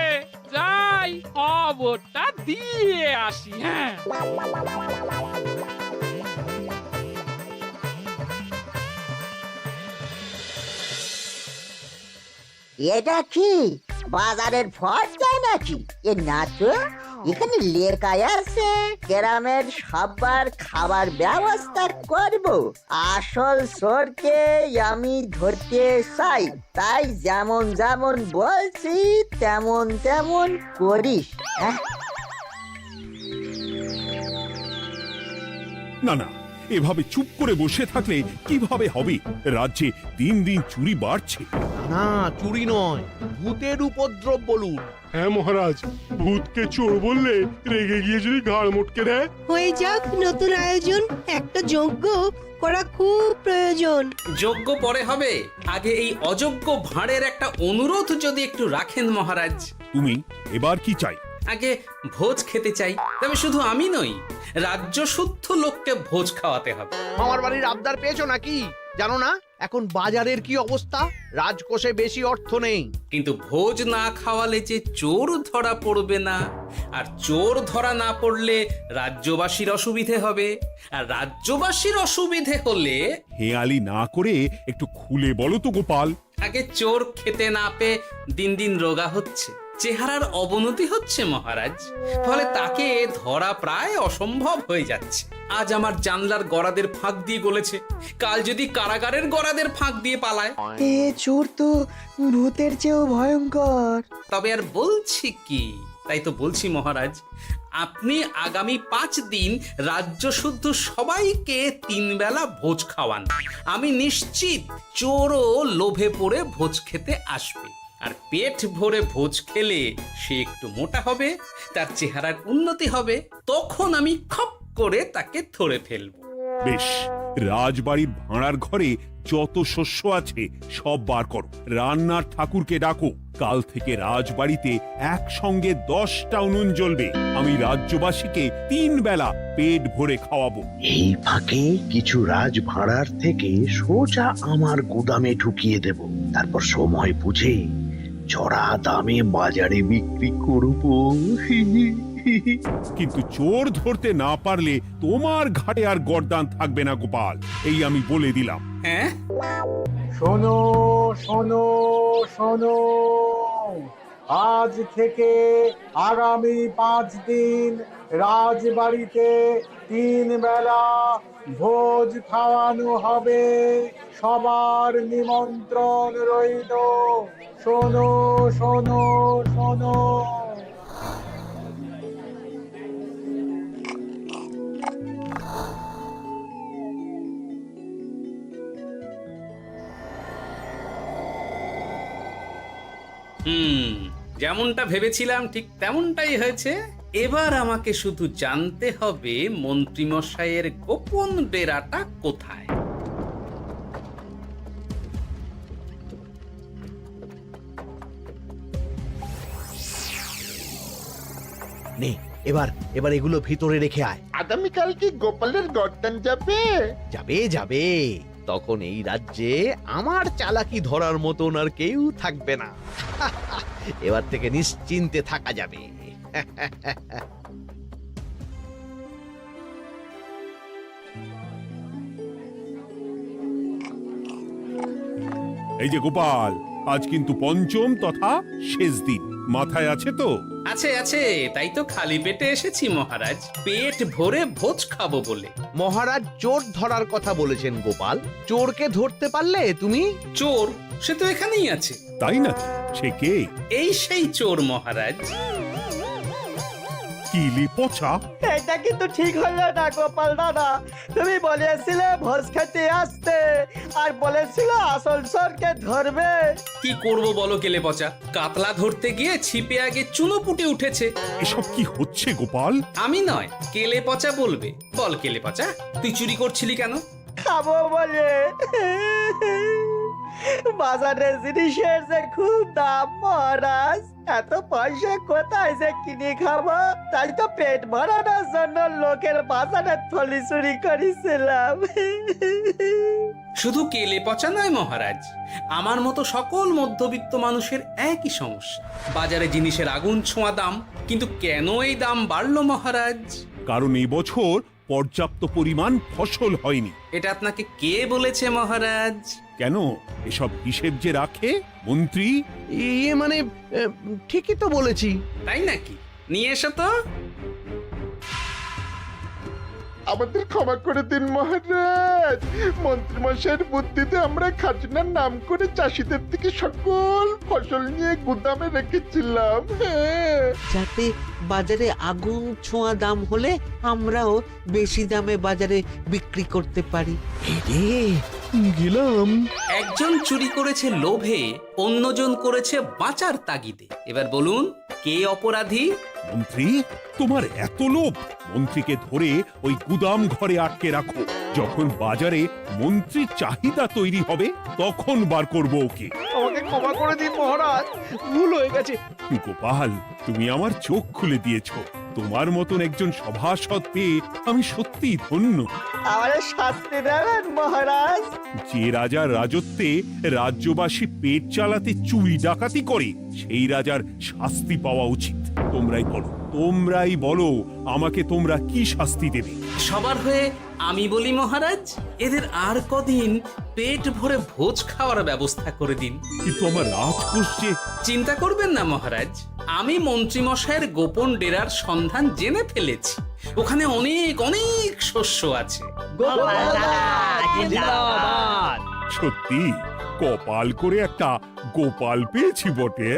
[SPEAKER 4] যাই খবরটা দিয়ে আসি। হ্যাঁ,
[SPEAKER 11] এটা কি বাজারের ফর্চা নাকি? এ না তো, এখানে লেখা আছে গ্রামের সবার খাবার ব্যবস্থা করব। আসল চোরকে আমি ধরতে চাই, তাই যেমন যেমন বলছি তেমন তেমন করিস। হ্যাঁ,
[SPEAKER 7] না না, এভাবে চুপ করে বসে থাকলে কিভাবে হবে? রাজ্যে দিন দিন চুরি বাড়ছে।
[SPEAKER 6] না, চুরি নয়, ভূতের উপদ্রব বলুন।
[SPEAKER 9] হ্যাঁ মহারাজ, ভূতকে চোর বললে রেগে গিয়ে যদি ঘাড় মোটকে দেয়।
[SPEAKER 12] হয়ে যাক নতুন আয়োজন, একটা যজ্ঞ করা খুব প্রয়োজন।
[SPEAKER 3] যোগ্য পরে হবে, আগে এই অযোগ্য ভাঁড়ের একটা অনুরোধ যদি একটু রাখেন মহারাজ।
[SPEAKER 7] তুমি এবার কি চাই?
[SPEAKER 3] আগে ভোজ খেতে চাই, তবে শুধু আমি নই, রাজ্য শুদ্ধ লোককে ভোজ খাওয়াতে হবে।
[SPEAKER 6] মামার বাড়ির আবদার পেয়েছো নাকি? জানো না এখন বাজারের কি অবস্থা? রাজকোষে বেশি অর্থ নেই।
[SPEAKER 3] কিন্তু ভোজ না খাওয়ালে যে চোর ধরা পড়বে না, আর চোর ধরা না পড়লে রাজ্যবাসীর অসুবিধে হবে, আর রাজ্যবাসীর অসুবিধে হলে
[SPEAKER 7] হেয়ালি না করে একটু খুলে বলো তো গোপাল।
[SPEAKER 3] আগে চোর খেতে না পেয়ে দিন দিন রোগা হচ্ছে, চেহারার অবনতি হচ্ছে মহারাজ, ফলে তাকে ধরা প্রায় অসম্ভব হয়ে যাচ্ছে। আজ আমার জানলার গড়াদের ফাঁক দিয়ে গলেছে, কাল যদি কারাগারের গড়াদের ফাঁক দিয়ে পালায়।
[SPEAKER 11] এ চোর তো ভূতের চেয়েও ভয়ঙ্কর।
[SPEAKER 3] তবে আর বলছি কি, তাই তো বলছি মহারাজ, আপনি আগামী 5 দিন রাজ্য শুদ্ধ সবাইকে 3 বেলা ভোজ খাওয়ান। আমি নিশ্চিত চোরও লোভে পড়ে ভোজ খেতে আসবে, আর পেট ভরে ভোজ খেলে সে একটু মোটা হবে, তার চেহারার উন্নতি হবে, তখন আমি খপ করে তাকে ধরে ফেলবো।
[SPEAKER 7] বেশ, রাজবাড়ির ভাঁড়ার ঘরে যত শস্য আছে সব বার করো। রান্নার ঠাকুরকে ডাকো। কাল থেকে রাজবাড়িতে একসঙ্গে 10টা উনুন জ্বলবে। আমি রাজ্যবাসীকে 3 বেলা পেট ভরে খাওয়াবো।
[SPEAKER 15] এই ফাঁকে কিছু রাজ ভাড়ার থেকে সোজা আমার গুদামে ঢুকিয়ে দেব, তারপর সময় বুঝে চড়া দামে বাজারে বিক্রি করব।
[SPEAKER 7] কিন্তু চোর ধরতে না পারলে তোমার ঘাটে আর গর্দান থাকবে না গোপাল, এই আমি বলে দিলাম।
[SPEAKER 3] হ্যাঁ,
[SPEAKER 11] শোনো শোনো শোনো, আজ থেকে আগামী 5 দিন রাজবাড়িতে 3 বেলা ভোজ খাওয়ানো হবে। সবার নিমন্ত্রণ রইল। শোনো শোনো শোনো।
[SPEAKER 3] যেমনটা ভেবেছিলাম ঠিক তেমনটাই হয়েছে। এবার আমাকে শুধু জানতে হবে মন্ত্রীমশাইয়ের গোপন ডেরাটা কোথায়।
[SPEAKER 6] নে এবার এবার এগুলো ভিতরে রেখে আয়।
[SPEAKER 5] আগামীকাল কি গোপালের গর্দান যাবে?
[SPEAKER 6] যাবে যাবে, তখন এই রাজ্যে আমার চালাকি ধরার মতন আর কেউ থাকবে না। এবার থেকে নিশ্চিন্তে থাকা যাবে।
[SPEAKER 7] এই যে গোপাল, আজ কিন্তু পঞ্চম তথা শেষ দিন, মাথায় আছে তো?
[SPEAKER 3] আছে আছে, তাই তো খালি পেটে এসেছি মহারাজ, পেট ভরে ভোজ খাবো বলে।
[SPEAKER 6] মহারাজ চোর ধরার কথা বলেছেন গোপাল, চোরকে ধরতে পারলে তুমি?
[SPEAKER 3] চোর সে তো এখানেই আছে।
[SPEAKER 7] তাই নাকি? সে কে?
[SPEAKER 3] এই সেই চোর মহারাজ।
[SPEAKER 7] কিলি পচা!
[SPEAKER 11] এটা কিন্তু ঠিক হলো না গোপাল দাদা। তুমি বলেছিলে ভোজ খেতে আসতে, আর বলেছিলে আসল চোরকে ধরবে।
[SPEAKER 3] কি করব বলো কেলে পচা, কাতলা ধরতে গিয়ে ছিপে আগে চুনো পুটে উঠেছে।
[SPEAKER 7] এসব কি হচ্ছে গোপাল?
[SPEAKER 3] আমি নয়, কেলে পচা বলবে। বল কেলে পচা, তুই চুরি করছিলি কেন?
[SPEAKER 11] খাবো বলে। বাজারে জিনিসের যে খুব দাম মহারাজ, এত পয়সা কোথায় যে কিনে খাবো, তাই তো পেট ভরানোর জন্য লোকের বাজারে থলি চুরি করেছিলাম।
[SPEAKER 3] শুধু কেলে পচা নয় মহারাজ, আমার মতো সকল মধ্যবিত্ত মানুষের একই সমস্যা। বাজারে জিনিসের আগুন ছোঁয়া দাম, কিন্তু কেন এই দাম বাড়লো মহারাজ?
[SPEAKER 7] কারণ এই বছর পর্যাপ্ত পরিমাণ ফসল হয়নি।
[SPEAKER 3] এটা আপনাকে কে বলেছে মহারাজ?
[SPEAKER 7] কেন, এসব হিসেব যে রাখে মন্ত্রী।
[SPEAKER 6] ইয়ে মানে ঠিকই তো বলেছি।
[SPEAKER 3] তাই নাকি? নিয়ে এসো তো।
[SPEAKER 5] আমাদের ক্ষমা করে দিন মহারাজ, মন্ত্রীমশাইয়ের বুদ্ধিতে আমরা খাজনার নাম করে চাষিদের থেকে সকল ফসল নিয়ে গুদামে রেখেছিলাম।
[SPEAKER 1] যাতে বাজারে আগুন ছোঁয়া দাম হলে আমরাও বেশি দামে বাজারে বিক্রি করতে পারি।
[SPEAKER 6] গেলাম।
[SPEAKER 3] একজন চুরি করেছে লোভে, অন্যজন করেছে বাঁচার তাগিদে। এবার বলুন কে অপরাধী?
[SPEAKER 7] মন্ত্রী, তোমার এত লোভ! মন্ত্রীকে ধরে ওই গুদাম ঘরে আটকে রাখো। যখন বাজারে মন্ত্রীর চাহিদা তৈরি হবে তখন বার করবো ওকে।
[SPEAKER 6] আমাকে ক্ষমা করে দিন মহারাজ, ভুল হয়ে গেছে।
[SPEAKER 7] গোপাল, তুমি আমার চোখ খুলে দিয়েছো। তোমার মতন একজন সভাসদ পেয়ে আমি সত্যিই ধন্য।
[SPEAKER 11] আমাদের শাস্তি দেবেন মহারাজ।
[SPEAKER 7] যে রাজার রাজত্বে রাজ্যবাসী পেট চালাতে চুরি ডাকাতি করে, সেই রাজার শাস্তি পাওয়া উচিত। তোমরাই বলো আমাকে তোমরা কি শাস্তি দেবে?
[SPEAKER 3] সবার হয়ে আমি বলি মহারাজ, এদের আর কদিন পেট ভরে ভোজ খাওয়ার ব্যবস্থা করে দিন।
[SPEAKER 7] কিন্তু আমার রাজকোষ যে।
[SPEAKER 3] চিন্তা করবেন না মহারাজ, আমি মন্ত্রীমশাইয়ের গোপন ডেরার সন্ধান জেনে ফেলেছি। ওখানে অনেক অনেক শস্য আছে।
[SPEAKER 7] সত্যি কপাল করে একটা গোপাল পেয়েছি বটে।